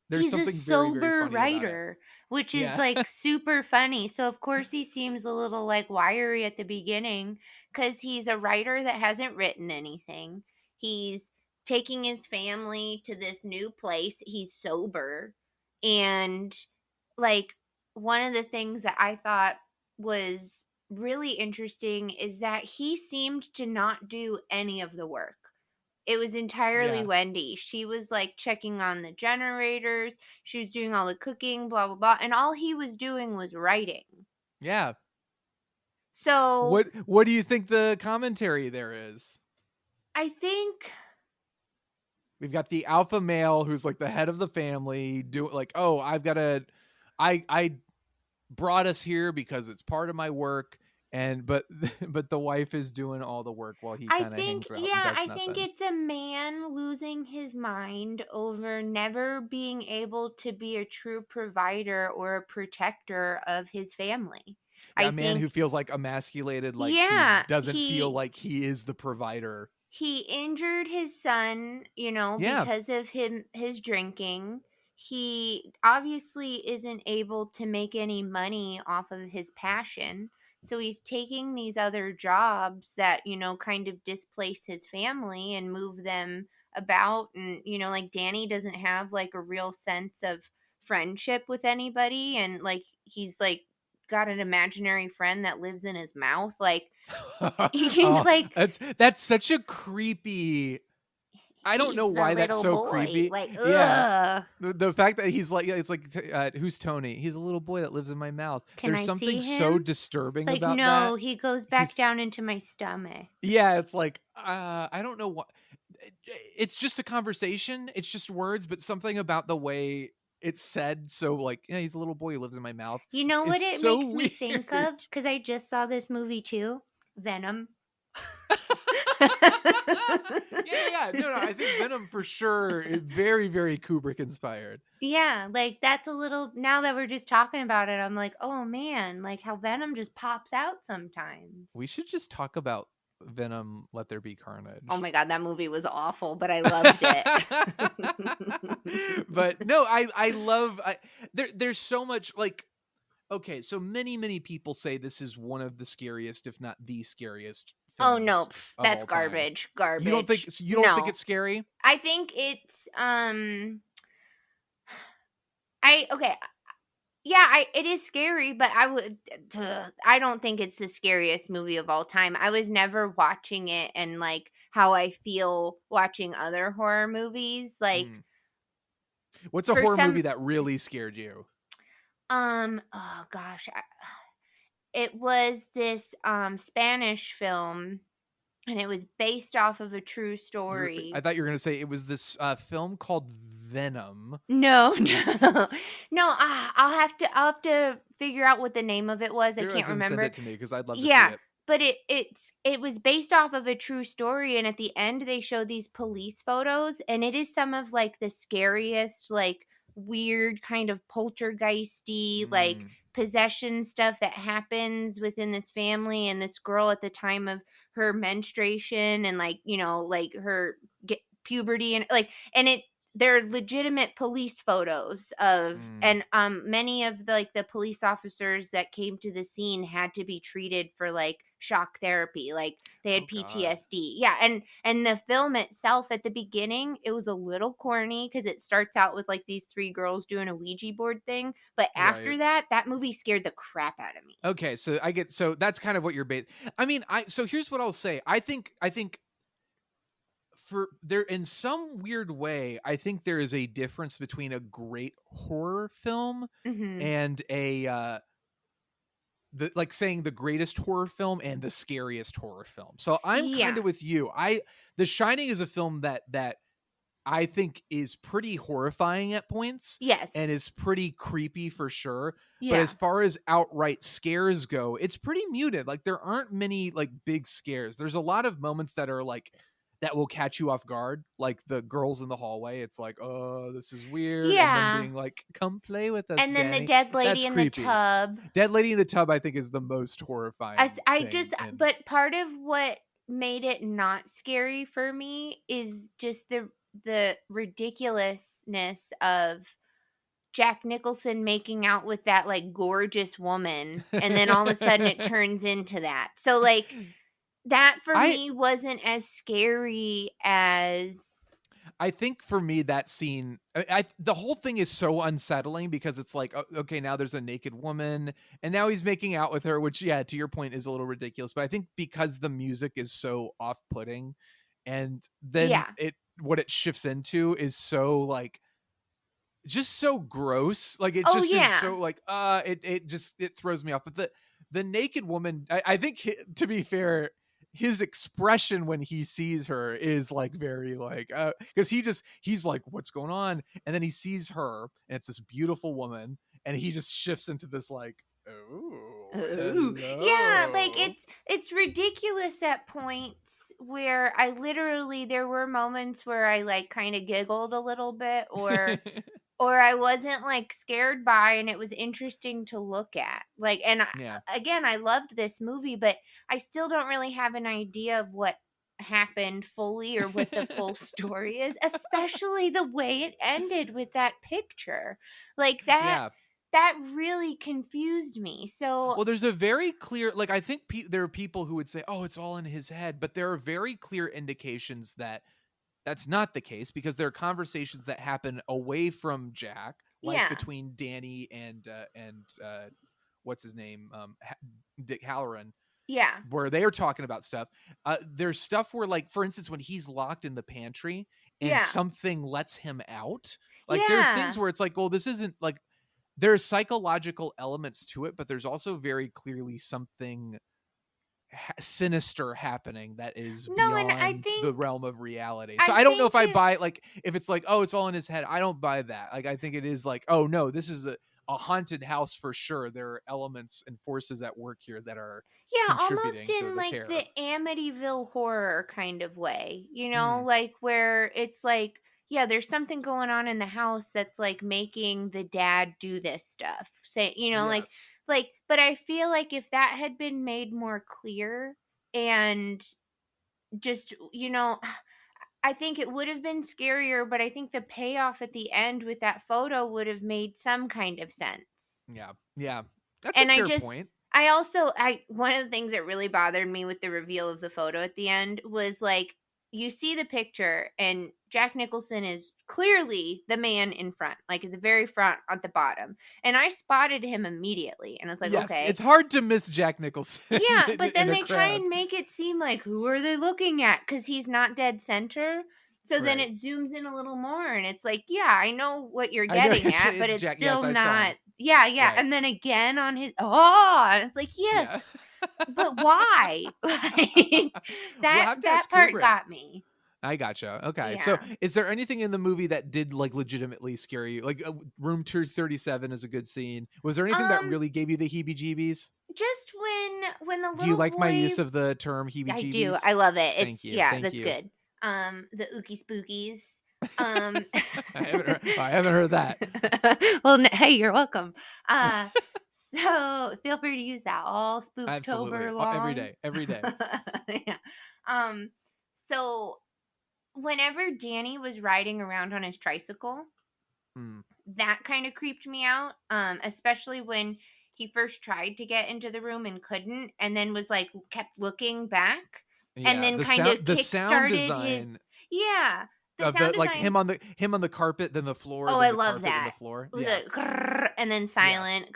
There's he's something a sober very, very funny writer, which is like super funny. So of course he seems a little like wiry at the beginning because he's a writer that hasn't written anything. He's taking his family to this new place. He's sober. And like one of the things that I thought was really interesting is that he seemed to not do any of the work. It was entirely Wendy. She was like checking on the generators. She was doing all the cooking, blah, blah, blah. And all he was doing was writing. Yeah. So what do you think the commentary there is? I think we've got the alpha male who's like the head of the family I brought us here because it's part of my work. But the wife is doing all the work while he kind of hangs around. Yeah, I think it's a man losing his mind over never being able to be a true provider or a protector of his family. A man who feels like emasculated, like he doesn't feel like he is the provider. He injured his son, because of his drinking. He obviously isn't able to make any money off of his passion. So he's taking these other jobs that, kind of displace his family and move them about. And, like Danny doesn't have like a real sense of friendship with anybody. And like, he's like got an imaginary friend that lives in his mouth. Like, that's such a creepy. I don't know why that's so creepy. Like, yeah, the fact that he's like, it's like, who's Tony? He's a little boy that lives in my mouth. There's something so disturbing about that. No, he goes back down into my stomach. Yeah, it's like, I don't know what. It's just a conversation. It's just words, but something about the way it's said. So like, he's a little boy who lives in my mouth. You know what it makes me think of? Because I just saw this movie too, Venom. No, I think Venom for sure is very, very Kubrick inspired. Yeah, like that's a little, now that we're just talking about it, I'm like, oh man, like how Venom just pops out sometimes. We should just talk about Venom, Let There Be Carnage. Oh my God, that movie was awful, but I loved it. But no, I love, there's so much like, okay, so many people say this is one of the scariest, if not the scariest. Oh no, that's garbage. Garbage. You don't think think it's scary? I think it's it is scary, but I don't think it's the scariest movie of all time. I was never watching it and like how I feel watching other horror movies. Like, what's a horror movie that really scared you? Oh gosh, it was this Spanish film, and it was based off of a true story. I thought you were going to say it was this film called Venom. No. I'll have to figure out what the name of it was. I can't remember. Send it to me because I'd love to see it. But it was based off of a true story, and at the end they show these police photos, and it is some of like the scariest, like weird kind of poltergeisty, like possession stuff that happens within this family and this girl at the time of her menstruation and like, like her puberty and like, and they're legitimate police photos of, and many of the police officers that came to the scene had to be treated for like shock therapy, like they had PTSD. Yeah, and the film itself at the beginning, it was a little corny because it starts out with like these three girls doing a Ouija board thing, but after that movie scared the crap out of me. Okay, so that's kind of what you're based. I mean, so here's what I'll say. I think in some weird way, I think there is a difference between a great horror film and saying the greatest horror film and the scariest horror film. So I'm kind of with you. The Shining is a film that I think is pretty horrifying at points. Yes. And is pretty creepy for sure. Yeah. But as far as outright scares go, it's pretty muted. Like there aren't many like big scares. There's a lot of moments that are like that will catch you off guard, like the girls in the hallway. It's like, oh, this is weird. Yeah. And then being like, come play with us. And then Danny. the dead lady in the tub. Dead lady in the tub, I think, is the most horrifying. But part of what made it not scary for me is just the ridiculousness of Jack Nicholson making out with that like gorgeous woman, and then all of a sudden it turns into that. So like. That for me wasn't as scary as. I think for me that scene, the whole thing is so unsettling because it's like, okay, now there's a naked woman and now he's making out with her, which to your point is a little ridiculous. But I think because the music is so off-putting, and then what it shifts into is so like, just so gross. Like it just is so like, it throws me off. But the naked woman, I think to be fair, his expression when he sees her is like very like because he's like, what's going on? And then he sees her and it's this beautiful woman and he just shifts into this like, oh yeah, like it's ridiculous at points where there were moments where I like kind of giggled a little bit or I wasn't like scared by, and it was interesting to look at. Like, and again, I loved this movie, but I still don't really have an idea of what happened fully or what the full story is, especially the way it ended with that picture. Like that really confused me. So, well, there's a very clear, like, I think there are people who would say, oh, it's all in his head, but there are very clear indications that that's not the case, because there are conversations that happen away from Jack, like between Danny and what's his name, Dick Halloran. Yeah, where they are talking about stuff. There's stuff where, like, for instance, when he's locked in the pantry and something lets him out. Like there are things where it's like, well, this isn't like, there's psychological elements to it, but there's also very clearly something sinister happening that is beyond the realm of reality. So I don't know if I buy it, like if it's like, oh, it's all in his head. I don't buy that. Like I think it is like, oh no, this is a haunted house for sure. There are elements and forces at work here that are almost in like terror. the Amityville horror kind of way, you know, like where it's like, there's something going on in the house that's like making the dad do this stuff. Say, you know, like, but I feel like if that had been made more clear and just, you know, I think it would have been scarier, but I think the payoff at the end with that photo would have made some kind of sense. Yeah. That's a fair point. One of the things that really bothered me with the reveal of the photo at the end was like, you see the picture and Jack Nicholson is clearly the man in front, like at the very front at the bottom. And I spotted him immediately. And it's like, okay. It's hard to miss Jack Nicholson. Yeah, but then they try and make it seem like, who are they looking at? Because he's not dead center. So then it zooms in a little more. And it's like, I know what you're getting at, but it's still not. Yeah. Right. And then again on his, and it's like, yes. Yeah. But why? Like, that part got me. I gotcha. Okay. So is there anything in the movie that did like legitimately scare you? Like Room 237 is a good scene. Was there anything that really gave you the heebie-jeebies? Just when the little Do you like boy... my use of the term heebie-jeebies? I do. I love it. Thank you. Thank that's you. good. The ookie spookies. I haven't heard that. Well, hey, you're welcome. So feel free to use that all Spooktober long. Every day. Yeah. So whenever Danny was riding around on his tricycle, that kind of creeped me out. Especially when he first tried to get into the room and couldn't, and then was like kept looking back, and then kind of kick-started his. Yeah. Like him on the carpet, then the floor. Oh, I love that. The floor. It was like grrr, and then silent.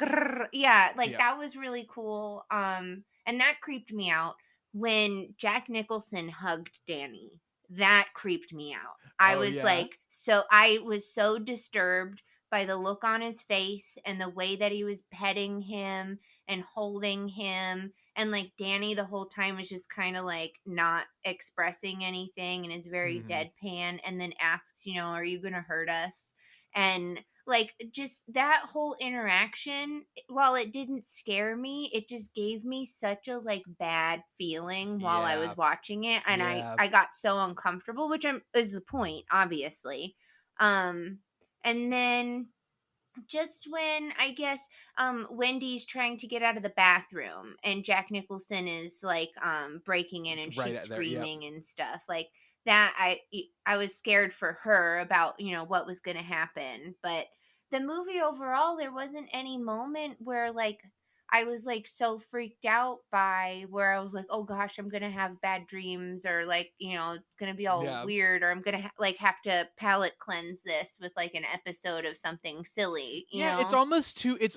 Yeah, grrr, that was really cool. And that creeped me out when Jack Nicholson hugged Danny. that creeped me out. I was so disturbed by the look on his face and the way that he was petting him and holding him. And like Danny the whole time was just kind of like not expressing anything and is very deadpan, and then asks, are you going to hurt us? And like just that whole interaction, while it didn't scare me, it just gave me such a like bad feeling while I was watching it, and I got so uncomfortable, which is the point, obviously. And then just when I guess Wendy's trying to get out of the bathroom and Jack Nicholson is like breaking in and she's screaming and stuff like that, I was scared for her about what was going to happen. But the movie overall, there wasn't any moment where like I was like so freaked out by where I was like, oh gosh, I'm gonna have bad dreams, or like it's gonna be all weird, or I'm gonna have to palate cleanse this with like an episode of something silly. You know? It's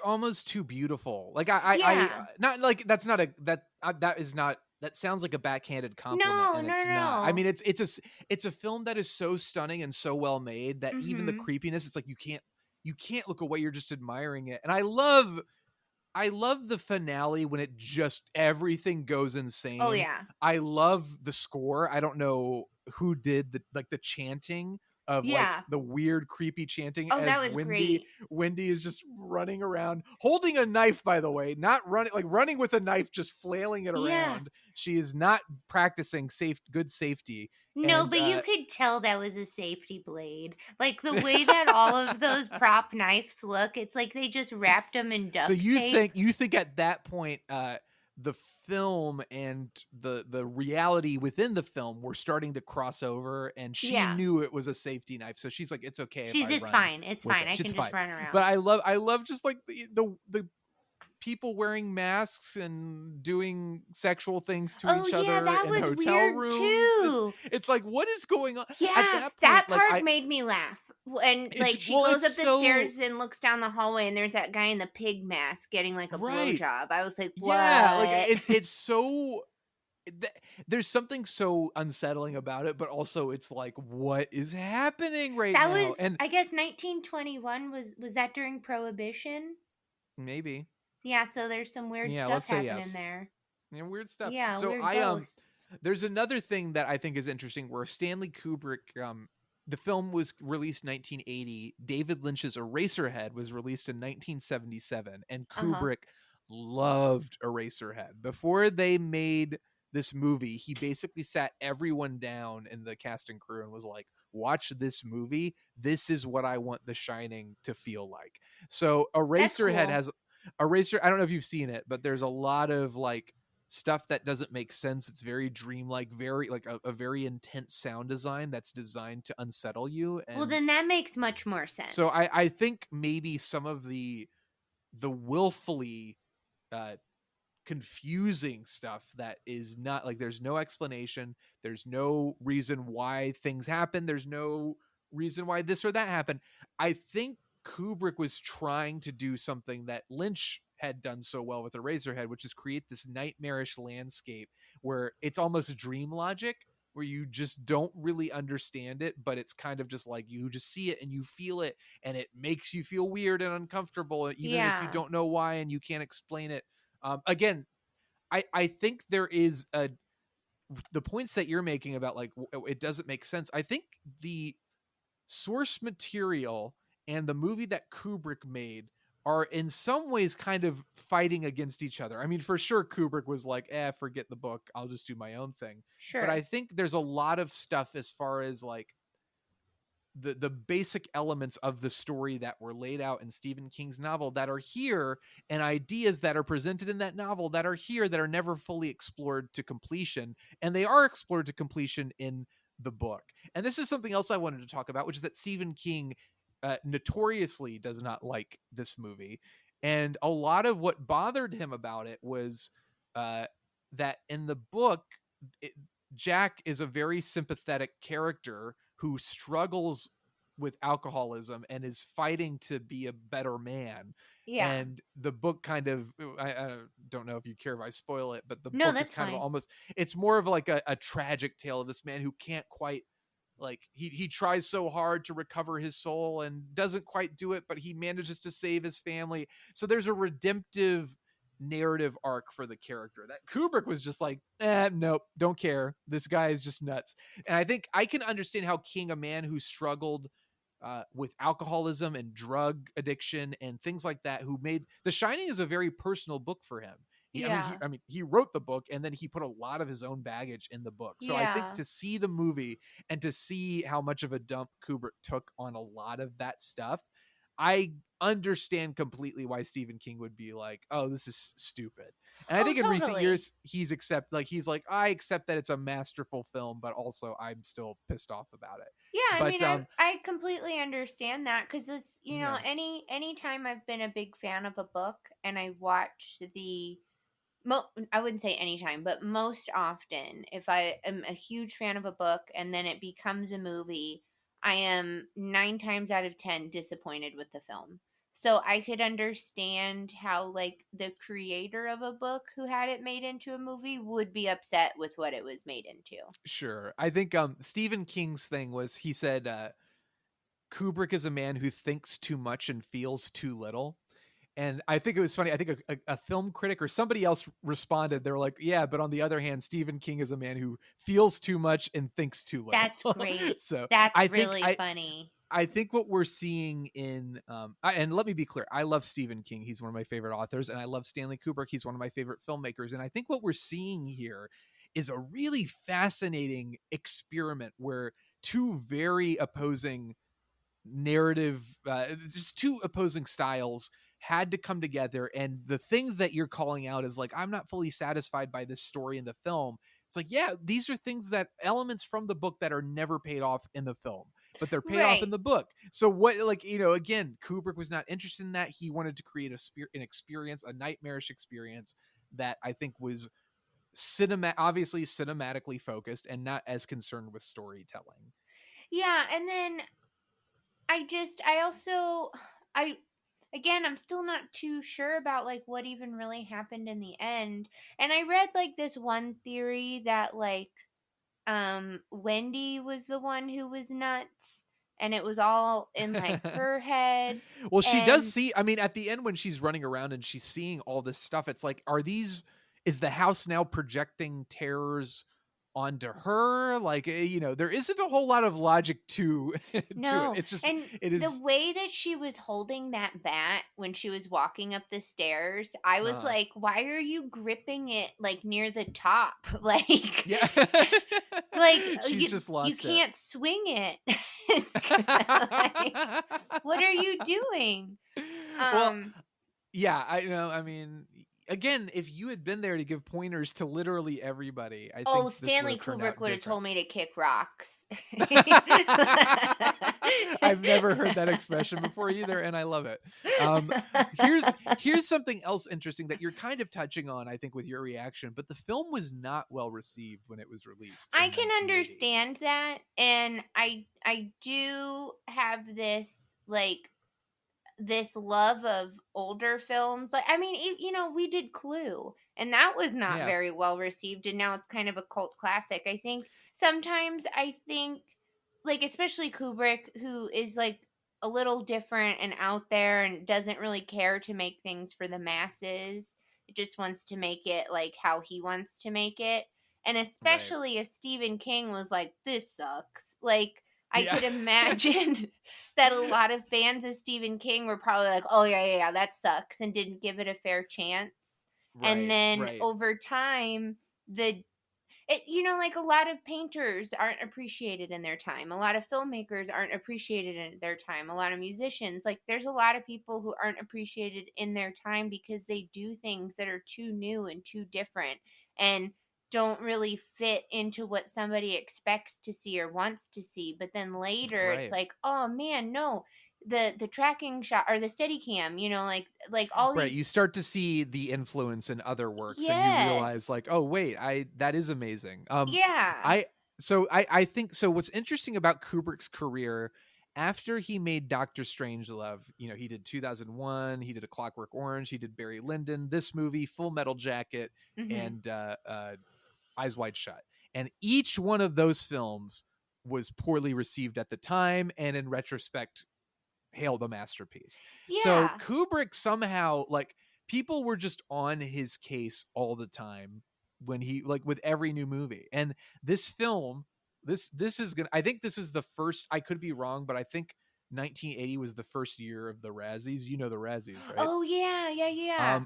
almost too beautiful. Like I not like that's not a that is not. That sounds like a backhanded compliment, and it's not. I mean, it's a film that is so stunning and so well made that even the creepiness, it's like you can't look away. You're just admiring it, and I love the finale when it just everything goes insane. Oh yeah. I love the score. I don't know who did the chanting of like the weird creepy chanting. Oh, that was great. Wendy is just running around holding a knife, by the way, not running with a knife, just flailing it around. She is not practicing good safety. No, but you could tell that was a safety blade. Like the way that all of those prop knives look, it's like they just wrapped them in duct tape. So you think at that point, the film and the reality within the film were starting to cross over, and she knew it was a safety knife, so she's like, it's okay. It's fine. It's fine. I can just run around. But I love just like the people wearing masks and doing sexual things to each other in hotel rooms. Too. It's like, what is going on? Yeah, that part made me laugh. And like she goes up the stairs and looks down the hallway, and there's that guy in the pig mask getting like a blowjob. I was like, what? Yeah, like it's so. There's something so unsettling about it, but also it's like, what is happening now? That was, and I guess 1921 was that during Prohibition? Maybe. Yeah, so there's some weird stuff happening there. Yeah, weird stuff. Yeah, so weird ghosts. There's another thing that I think is interesting where Stanley Kubrick, the film was released in 1980. David Lynch's Eraserhead was released in 1977, and Kubrick loved Eraserhead. Before they made this movie, he basically sat everyone down in the cast and crew and was like, watch this movie. This is what I want The Shining to feel like. So Eraserhead has I don't know if you've seen it, but there's a lot of like stuff that doesn't make sense. It's very dreamlike, very like a very intense sound design that's designed to unsettle you. And well, then that makes much more sense. So I think maybe some of the willfully confusing stuff that is not like, there's no explanation, there's no reason why things happen, there's no reason why this or that happened. I think Kubrick was trying to do something that Lynch had done so well with Eraserhead, which is create this nightmarish landscape where it's almost dream logic, where you just don't really understand it, but it's kind of just like you just see it and you feel it, and it makes you feel weird and uncomfortable, even if you don't know why and you can't explain it. Again, I think there is the points that you're making about like it doesn't make sense. I think the source material and the movie that Kubrick made are in some ways kind of fighting against each other. I mean, for sure, Kubrick was like, forget the book, I'll just do my own thing. Sure. But I think there's a lot of stuff as far as like the basic elements of the story that were laid out in Stephen King's novel that are here, and ideas that are presented in that novel that are here that are never fully explored to completion. And they are explored to completion in the book. And this is something else I wanted to talk about, which is that Stephen King notoriously does not like this movie. And a lot of what bothered him about it was that in the book, Jack is a very sympathetic character who struggles with alcoholism and is fighting to be a better man. Yeah. And the book kind of, I don't know if you care if I spoil it, but the No, book that's is kind fine. of almost, it's more of like a tragic tale of this man who can't quite, like, he tries so hard to recover his soul and doesn't quite do it, but he manages to save his family. So there's a redemptive narrative arc for the character that Kubrick was just like, nope, don't care. This guy is just nuts. And I think I can understand how King, a man who struggled with alcoholism and drug addiction and things like that, who made The Shining is a very personal book for him. He wrote the book and then he put a lot of his own baggage in the book. So I think to see the movie and to see how much of a dump Kubrick took on a lot of that stuff, I understand completely why Stephen King would be like, oh, this is stupid. And I think in recent years, he's like, I accept that it's a masterful film, but also I'm still pissed off about it. Yeah, I completely understand that, because it's, any time I've been a big fan of a book and I watch I wouldn't say anytime, but most often, if I am a huge fan of a book and then it becomes a movie, I am 9 times out of 10 disappointed with the film. So I could understand how, like, the creator of a book who had it made into a movie would be upset with what it was made into. Sure. I think Stephen King's thing was, he said Kubrick is a man who thinks too much and feels too little. And I think it was funny. I think a film critic or somebody else responded. They were like, yeah, but on the other hand, Stephen King is a man who feels too much and thinks too little. That's great. So that's really funny. I think what we're seeing in, and let me be clear, I love Stephen King. He's one of my favorite authors, and I love Stanley Kubrick. He's one of my favorite filmmakers. And I think what we're seeing here is a really fascinating experiment where two very opposing just two opposing styles had to come together. And the things that you're calling out is like, I'm not fully satisfied by this story in the film. It's like, yeah, these are things, that elements from the book that are never paid off in the film, but they're paid off in the book. So what, like, again, Kubrick was not interested in that. He wanted to create an experience, a nightmarish experience that I think was obviously cinematically focused and not as concerned with storytelling. Yeah. And then I'm still not too sure about, like, what even really happened in the end. And I read, like, this one theory that, like, Wendy was the one who was nuts, and it was all in, like, her head. Well, she does see, I mean, at the end when she's running around and she's seeing all this stuff, it's like, is the house now projecting terrors onto her? Like, there isn't a whole lot of logic to it. It's just, the way that she was holding that bat when she was walking up the stairs, I was like, why are you gripping it, like, near the top? Like, yeah. like, she's just lost you can't swing it. Like, what are you doing? Well, yeah, I know. I mean, again, if you had been there to give pointers to literally everybody, I think Stanley Kubrick would have told me to kick rocks. I've never heard that expression before either, and I love it. Here's something else interesting that you're kind of touching on, I think, with your reaction, but the film was not well received when it was released. I can understand that, and I do have this, like, this love of older films. Like, I mean, we did Clue, and that was not very well received, and now it's kind of a cult classic. I think sometimes, like, especially Kubrick, who is, like, a little different and out there and doesn't really care to make things for the masses. It just wants to make it, like, how he wants to make it. And especially if Stephen King was like, this sucks. Like, I could imagine that a lot of fans of Stephen King were probably like, oh, yeah, that sucks, and didn't give it a fair chance. And then over time, like, a lot of painters aren't appreciated in their time. A lot of filmmakers aren't appreciated in their time. A lot of musicians, like, there's a lot of people who aren't appreciated in their time because they do things that are too new and too different and don't really fit into what somebody expects to see or wants to see. But then later it's like, oh man, no, the tracking shot or the steady cam, like all these. You start to see the influence in other works, and you realize, like, oh wait, that is amazing. I think so. What's interesting about Kubrick's career after he made Doctor Strangelove, you know, he did 2001, he did A Clockwork Orange, he did Barry Lyndon, this movie, Full Metal Jacket, and Eyes Wide Shut. And each one of those films was poorly received at the time, and in retrospect, hailed a masterpiece. Yeah. So Kubrick somehow, like, people were just on his case all the time when he, like, with every new movie. And this film, this is gonna, I think this is the first, I could be wrong, but I think 1980 was the first year of the Razzies. You know the Razzies, right? Oh yeah.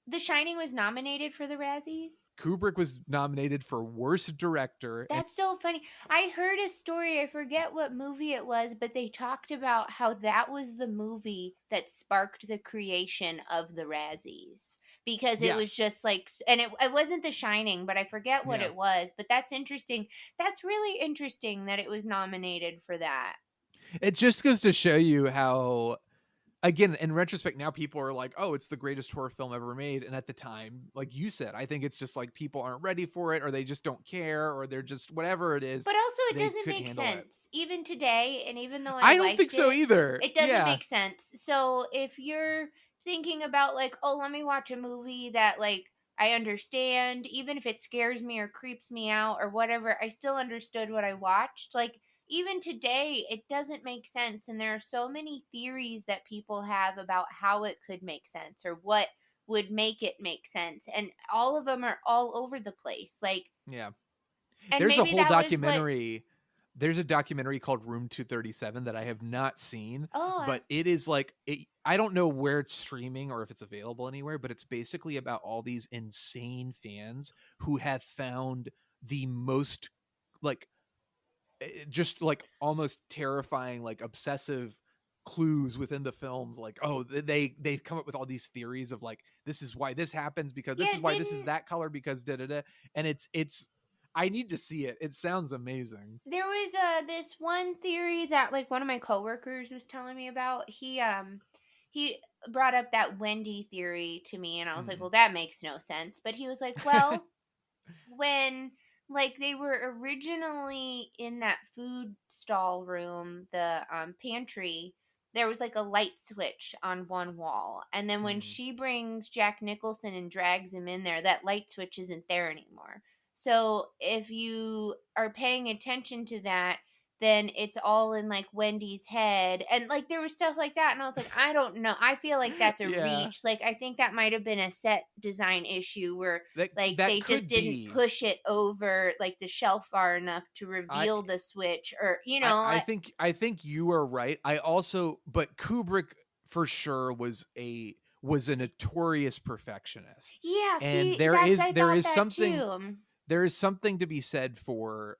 The Shining was nominated for the Razzies. Kubrick was nominated for Worst Director. That's so funny. I heard a story, I forget what movie it was, but they talked about how that was the movie that sparked the creation of the Razzies. Because it was just like, and it wasn't The Shining, but I forget what it was. But that's interesting. That's really interesting that it was nominated for that. It just goes to show you how, again, in retrospect, now people are like, oh, it's the greatest horror film ever made. And at the time, like you said, I think it's just like people aren't ready for it, or they just don't care, or they're just whatever it is. But also it doesn't make sense. Even today, and even though I don't think so either. It doesn't make sense. So if you're thinking about like, oh, let me watch a movie that like I understand, even if it scares me or creeps me out or whatever, I still understood what I watched. Like, even today, it doesn't make sense. And there are so many theories that people have about how it could make sense or what would make it make sense. And all of them are all over the place. Like, yeah. And there's a whole documentary. There's a documentary called Room 237 that I have not seen. But it is like, I don't know where it's streaming or if it's available anywhere, but it's basically about all these insane fans who have found the most, like, just like almost terrifying, like obsessive clues within the films. Like, oh, they've come up with all these theories of like, this is why this happens, because this is why this is that color, because da-da-da. And it's I need to see it. It sounds amazing. There was this one theory that like one of my coworkers was telling me about. He brought up that Wendy theory to me, and I was like, well, that makes no sense. But he was like, well, when like they were originally in that food stall room, the pantry, there was like a light switch on one wall. And then when she brings Jack Nicholson and drags him in there, that light switch isn't there anymore. So if you are paying attention to that, then it's all in like Wendy's head. And like there was stuff like that. And I was like, I don't know. I feel like that's a reach. Like I think that might have been a set design issue where they just didn't push it over like the shelf far enough to reveal the switch, or you know. I think you are right. But Kubrick for sure was a notorious perfectionist. Yeah, and see, there is something. Too. There is something to be said for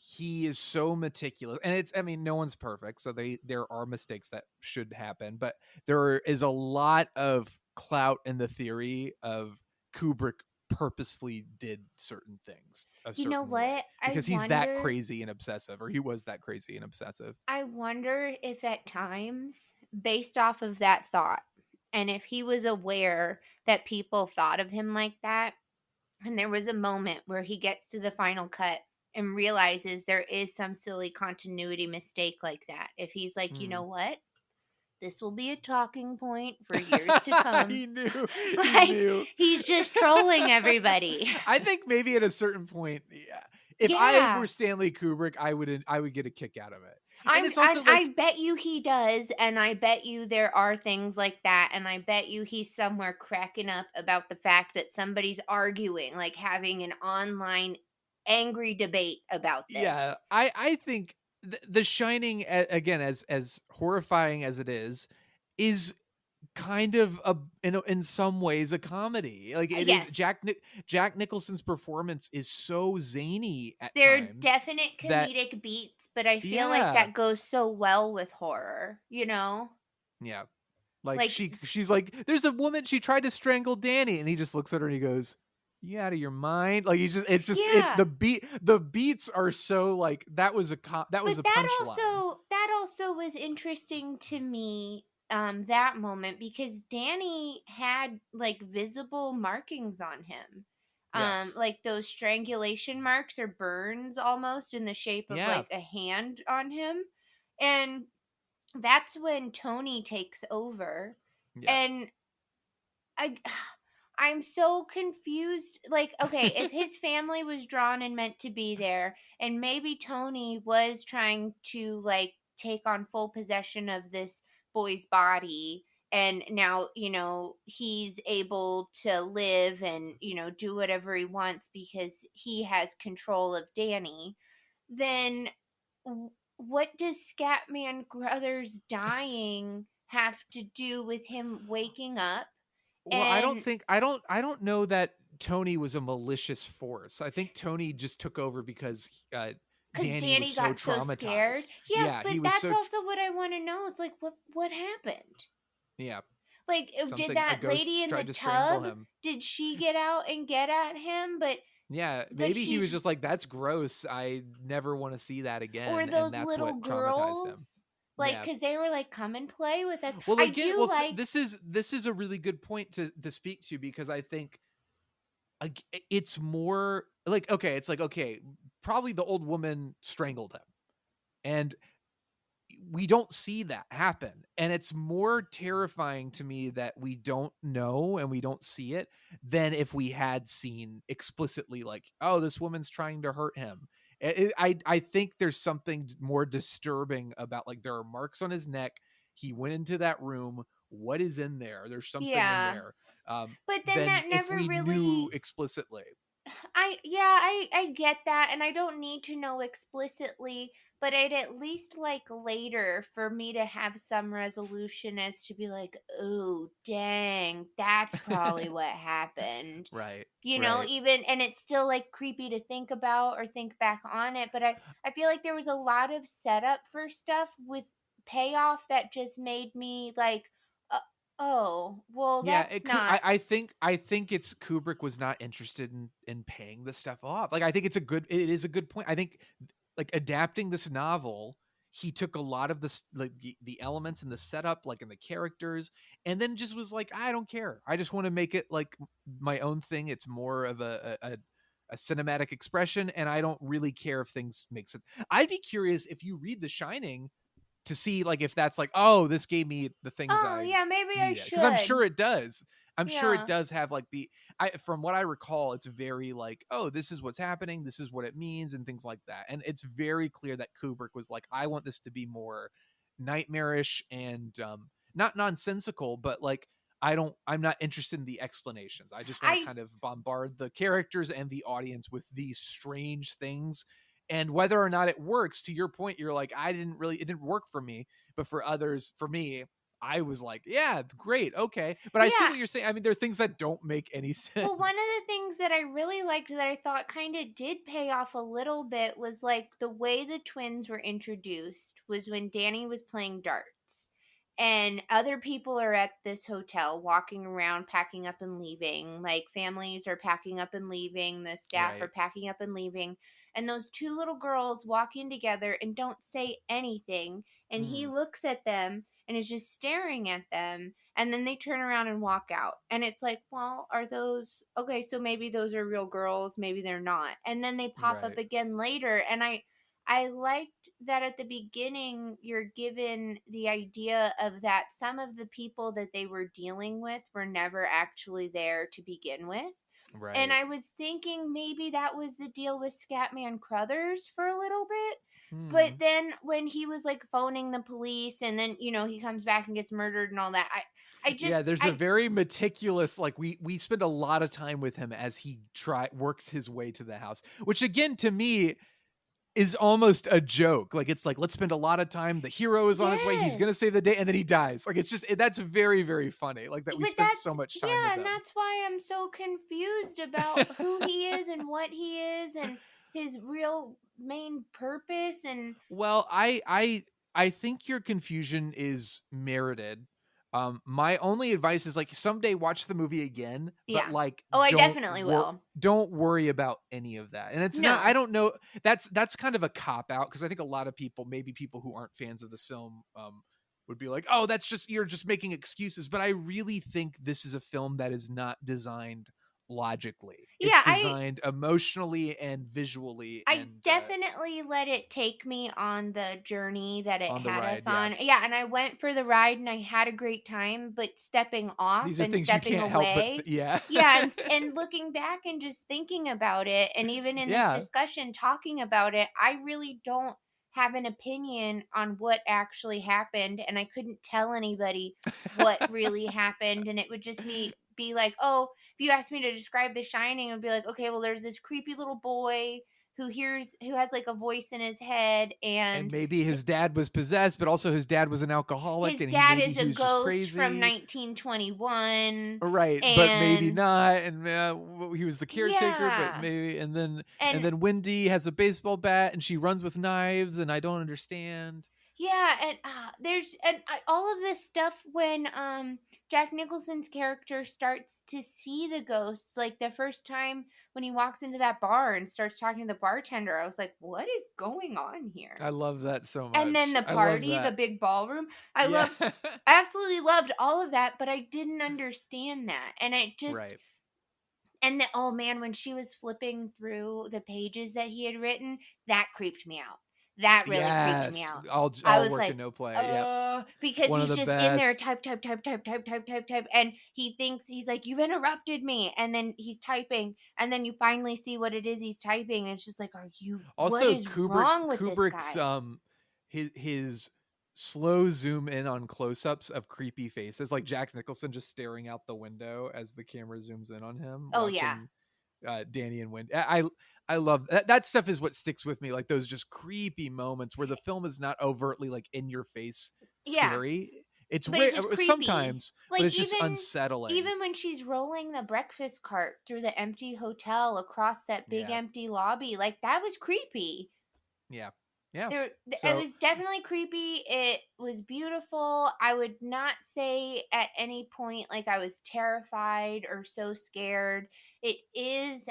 he is so meticulous, and no one's perfect, so there are mistakes that should happen, but there is a lot of clout in the theory of Kubrick purposefully did certain things you know what way, because he's that crazy and obsessive, or he was that crazy and obsessive. I wonder if at times, based off of that thought, and if he was aware that people thought of him like that, and there was a moment where he gets to the final cut and realizes there is some silly continuity mistake like that. If he's like, you know what? This will be a talking point for years to come. He knew. He's just trolling everybody. I think maybe at a certain point, if I were Stanley Kubrick, I would get a kick out of it. I bet you he does, and I bet you there are things like that, and I bet you he's somewhere cracking up about the fact that somebody's arguing, like having an online angry debate about this. Yeah, I think The Shining, again, as horrifying as it is kind of in some ways a comedy. Like it is Jack Nicholson's performance is so zany at there times. There are definite comedic beats, but I feel like that goes so well with horror, you know? Yeah. Like she's like, there's a woman, she tried to strangle Danny, and he just looks at her and he goes, you out of your mind? Like the beats are so like that was a punchline. That also was interesting to me, that moment, because Danny had like visible markings on him. Like those strangulation marks or burns almost in the shape of like a hand on him. And that's when Tony takes over. Yeah. And I'm so confused. Like, okay, if his family was drawn and meant to be there, and maybe Tony was trying to like take on full possession of this boy's body, and now, he's able to live and, do whatever he wants because he has control of Danny, then what does Scatman Crothers dying have to do with him waking up? Well, And I don't know that Tony was a malicious force. I think Tony just took over because because Danny was Danny so got so scared. traumatized. Yes, Yeah, but he was that's so also what I want to know. It's like, what happened? yeah. Like, did A that lady ghost in the tried to strangle tub? him. Did she get out and get at him? Yeah, But maybe he was she's just like, that's gross. I never want to see that or again, and those that's little what traumatized him. girls, like, Yeah. because they were like, come and play with us. Well, I again, do like. this is a really good point to speak to, because I think it's more like, okay, it's like, okay, probably the old woman strangled him, and we don't see that happen, and it's more terrifying to me that we don't know and we don't see it than if we had seen explicitly, like, oh, this woman's trying to hurt him. I think there's something more disturbing about, like, there are marks on his neck, he went into that room, what is in there, there's something in Yeah, there, but then than that if never we knew really. explicitly. I get that, and I don't need to know explicitly, but I'd at least like later for me to have some resolution as to be like, oh dang, that's probably what happened. Right. Even, and it's still like creepy to think about or think back on it, but I feel like there was a lot of setup for stuff with payoff that just made me like, uh, oh, well, Yeah, that's not. I think it's Kubrick was not interested in paying this stuff off. Like, I think it is a good point. I think, like, adapting this novel, he took a lot of this, like, the elements and the setup, like, in the characters, and then just was like, I don't care. I just want to make it like my own thing. It's more of a cinematic expression, and I don't really care if things make sense. I'd be curious if you read The Shining to see, like, if that's like, oh, this gave me the things Oh I yeah, maybe I needed, because I'm should. sure it does. I'm sure it Yeah. does have, like, from what I recall, it's very like, oh, this is what's happening, this is what it means, and things like that. And it's very clear that Kubrick was like, I want this to be more nightmarish and not nonsensical, but like, I'm not interested in the explanations. I just want to I kind of bombard the characters and the audience with these strange things. And whether or not it works, to your point, you're like, it didn't work for me, but for others, for me, I was like, yeah, great, okay. But I see yeah. what you're saying. I mean, there are things that don't make any sense. Well, one of the things that I really liked that I thought kind of did pay off a little bit was like the way the twins were introduced was when Danny was playing darts. And other people are at this hotel walking around, packing up and leaving. Like families are packing up and leaving. The staff Right. are packing up and leaving. And those two little girls walk in together and don't say anything. And he looks at them and is just staring at them, and then they turn around and walk out, and it's like, well, are those okay? So maybe those are real girls, maybe they're not, and then they pop up Right. again later. And I liked that at the beginning you're given the idea of that some of the people that they were dealing with were never actually there to begin with. Right. And I was thinking maybe that was the deal with Scatman Crothers for a little bit. But then when he was like phoning the police, and then he comes back and gets murdered and all that, there's a very meticulous, like, we spend a lot of time with him as he works his way to the house, which again to me is almost a joke. Like, it's like, let's spend a lot of time, the hero is on his way, he's gonna save the day, and then he dies. Like, it's just that's very, very funny, like, that we spent so much time with him. And that's why I'm so confused about who he is and what he is and his real main purpose. And well, I think your confusion is merited. My only advice is, like, someday watch the movie again, but like, I definitely will. Don't worry about any of that. And it's not, I don't know, that's kind of a cop out, because I think a lot of people, maybe people who aren't fans of this film, would be like, oh, you're just making excuses. But I really think this is a film that is not designed logically. Yeah, it's designed emotionally and visually. I and definitely let it take me on the journey that it On the had ride, us on. Yeah, and I went for the ride and I had a great time, but stepping off these are and things you stepping can't help away. but yeah. Yeah, and looking back and just thinking about it, and even in this discussion talking about it, I really don't have an opinion on what actually happened, and I couldn't tell anybody what really happened, and it would just be like, oh, if you asked me to describe The Shining, it would be like, okay, well, there's this creepy little boy who has like a voice in his head, and maybe his dad was possessed, but also his dad was an alcoholic, his and dad he is a was just ghost crazy. from 1921, right? But maybe not, and he was the caretaker, Yeah. but maybe, and then Wendy has a baseball bat and she runs with knives, and I don't understand. Yeah, and there's all of this stuff when Jack Nicholson's character starts to see the ghosts, like the first time when he walks into that bar and starts talking to the bartender. I was like, what is going on here? I love that so much. And then the party, the big ballroom. I absolutely loved all of that, but I didn't understand that. And I just right. And oh man, when she was flipping through the pages that he had written, that creeped me out. That really creeped me out. All I was work like, and no play. Because One he's just best. in there, type, and he thinks, he's like, you've interrupted me, and then he's typing, and then you finally see what it is he's typing, and it's just like, also, what is wrong with Kubrick's this guy? his slow zoom in on close-ups of creepy faces, like Jack Nicholson just staring out the window as the camera zooms in on him. Watching Danny and Wendy. I love that stuff is what sticks with me, like those just creepy moments where the film is not overtly like in your face scary. It's weird sometimes, like, but it's just unsettling. Even when she's rolling the breakfast cart through the empty hotel across that big empty lobby, like that was creepy. Yeah. It was definitely creepy. It was beautiful. I would not say at any point like I was terrified or so scared. It is,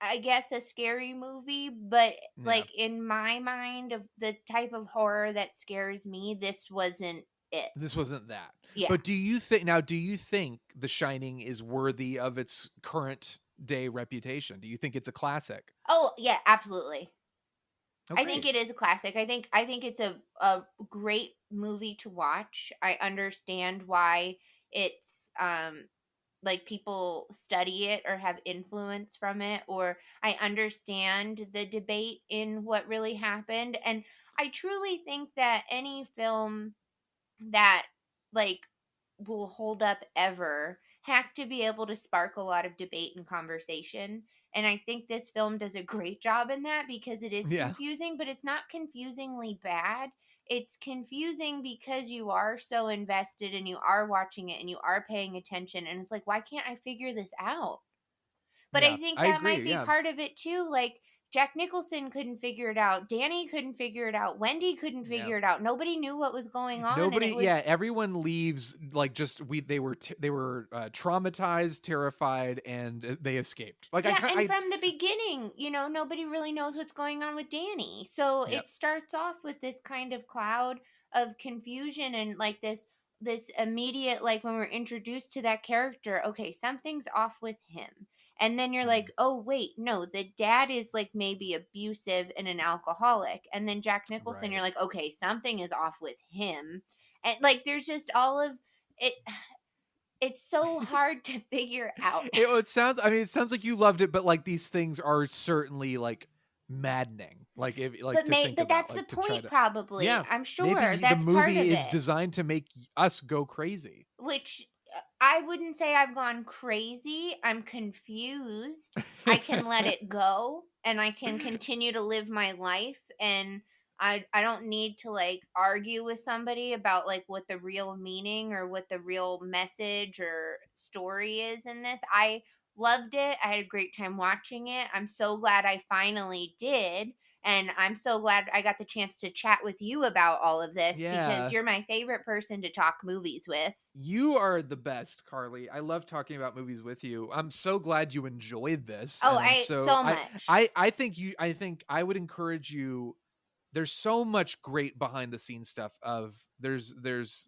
I guess, a scary movie, but like in my mind of the type of horror that scares me, this wasn't it. This wasn't that. Yeah. But do you think The Shining is worthy of its current day reputation? Do you think it's a classic? Oh, yeah, absolutely. Okay. I think it is a classic. I think it's a great movie to watch. I understand why it's like people study it or have influence from it, or I understand the debate in what really happened, and I truly think that any film that like will hold up ever has to be able to spark a lot of debate and conversation. And I think this film does a great job in that, because it is confusing, but it's not confusingly bad. It's confusing because you are so invested and you are watching it and you are paying attention. And it's like, why can't I figure this out? But I think that might be part of it too. Like, Jack Nicholson couldn't figure it out. Danny couldn't figure it out. Wendy couldn't figure it out. Nobody knew what was going on. Everyone leaves like they were traumatized, terrified, and they escaped. Like, from the beginning, nobody really knows what's going on with Danny. So it starts off with this kind of cloud of confusion and like this immediate, like when we're introduced to that character, okay, something's off with him. And then you're like, oh, wait, no, the dad is like maybe abusive and an alcoholic. And then Jack Nicholson, you're like, okay, something is off with him. And like, there's just all of it. It's so hard to figure out. It sounds like you loved it, but like these things are certainly like maddening. Like, but that's the point, probably. Yeah, I'm sure maybe that's the movie part of is it. designed to make us go crazy. Which I wouldn't say I've gone crazy. I'm confused. I can let it go and I can continue to live my life, and I don't need to like argue with somebody about like what the real meaning or what the real message or story is in this. I loved it. I had a great time watching it. I'm so glad I finally did. And I'm so glad I got the chance to chat with you about all of this, because you're my favorite person to talk movies with. You are the best, Carly. I love talking about movies with you. I'm so glad you enjoyed this. Oh, so much. I think I would encourage you there's so much great behind the scenes stuff there's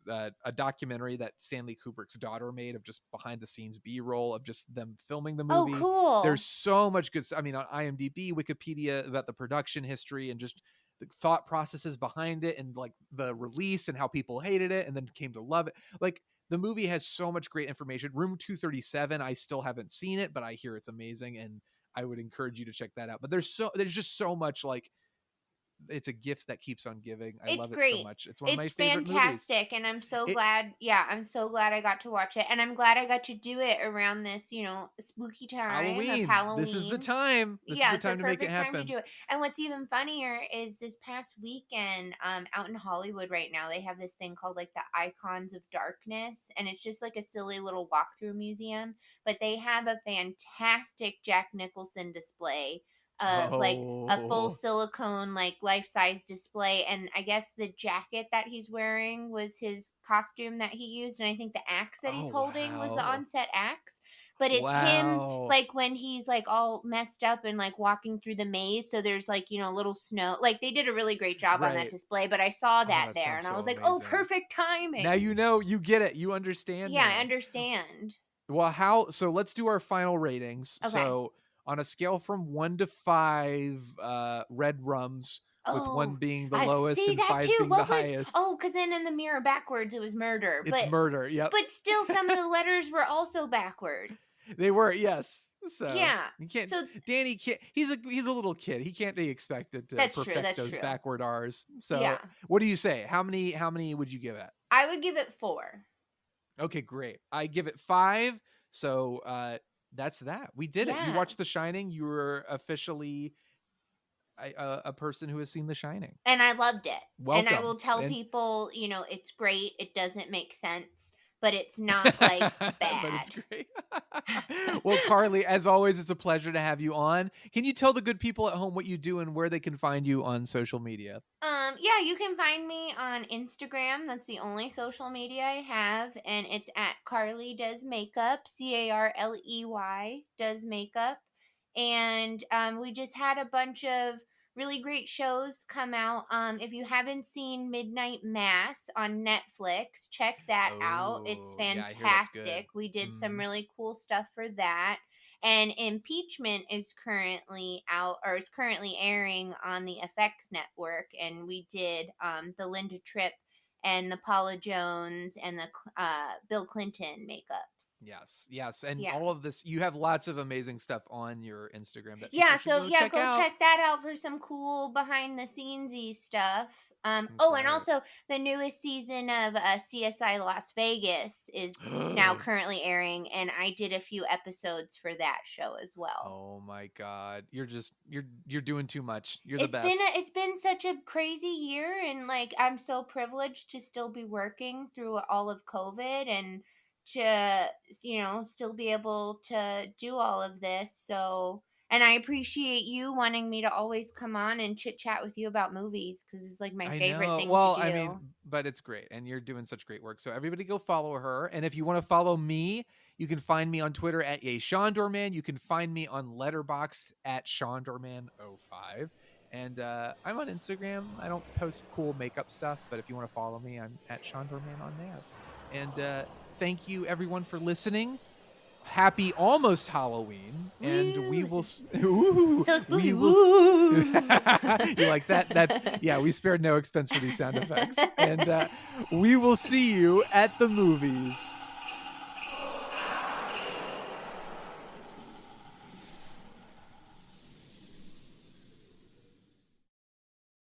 a documentary that Stanley Kubrick's daughter made of just behind the scenes B-roll of just them filming the movie. Oh, cool. There's so much good stuff. I mean, on IMDb, Wikipedia, about the production history and just the thought processes behind it, and like the release and how people hated it and then came to love it. Like, the movie has so much great information. Room 237, I still haven't seen it, but I hear it's amazing, and I would encourage you to check that out. But there's just so much, like, it's a gift that keeps on giving. I love it so much. It's one of my favorite movies. It's fantastic, and I'm so glad. Yeah, I'm so glad I got to watch it, and I'm glad I got to do it around this, spooky time of Halloween. This is the time. This is the time to make it happen. Time to do it. And what's even funnier is this past weekend, out in Hollywood right now, they have this thing called like the Icons of Darkness, and it's just like a silly little walkthrough museum, but they have a fantastic Jack Nicholson display. Like a full silicone, like life-size display, and I guess the jacket that he's wearing was his costume that he used, and I think the axe that he's holding was the on-set axe. But it's him, like, when he's like all messed up and like walking through the maze, so there's like, little snow. Like, they did a really great job on that display, but I saw that there and I was like, amazing. Oh, perfect timing. Now you get it, you understand. Yeah, I understand. Well, so let's do our final ratings. Okay. So on a scale from 1 to 5 red rums, with 1 being the lowest and 5 being the highest. Oh, because then in the mirror backwards, it was murder. It's murder, yep. But still, some of the letters were also backwards. They were, yes. So yeah, you can't. So Danny can't. He's a little kid. He can't be expected to perfect those backward R's. So yeah. What do you say? How many would you give it? I would give it 4. Okay, great. I give it 5. So that's that. We did it. You watched The Shining. You were officially a person who has seen The Shining. And I loved it. Welcome. And I will tell people, it's great. It doesn't make sense, but it's not like bad. But it's great. Well, Carley, as always, it's a pleasure to have you on. Can you tell the good people at home what you do and where they can find you on social media? Yeah, you can find me on Instagram. That's the only social media I have, and it's at Carley Does Makeup, Carley Does Makeup. And we just had a bunch of really great shows come out. If you haven't seen Midnight Mass on Netflix, check that out. It's fantastic. We did some really cool stuff for that. And Impeachment is currently out, or is currently airing on the FX network. And we did the Linda Tripp and the Paula Jones and the Bill Clinton makeups. Yes. And all of this, you have lots of amazing stuff on your Instagram. That go check that out for some cool behind the scenes-y stuff. And also the newest season of CSI Las Vegas is now currently airing, and I did a few episodes for that show as well. Oh my God, you're doing too much. You're the best. It's been such a crazy year, and like I'm so privileged to still be working through all of COVID and to still be able to do all of this. So. And I appreciate you wanting me to always come on and chit chat with you about movies, because it's like my favorite thing to do. Well, I mean, but it's great. And you're doing such great work. So everybody go follow her. And if you want to follow me, you can find me on Twitter at YayShawnDoorman. You can find me on Letterboxd at ShawnDoorman05. And I'm on Instagram. I don't post cool makeup stuff, but if you want to follow me, I'm at ShawnDoorman on there. And thank you, everyone, for listening. Happy almost Halloween, and we will. Ooh, so spooky. You like that? We spared no expense for these sound effects, and we will see you at the movies.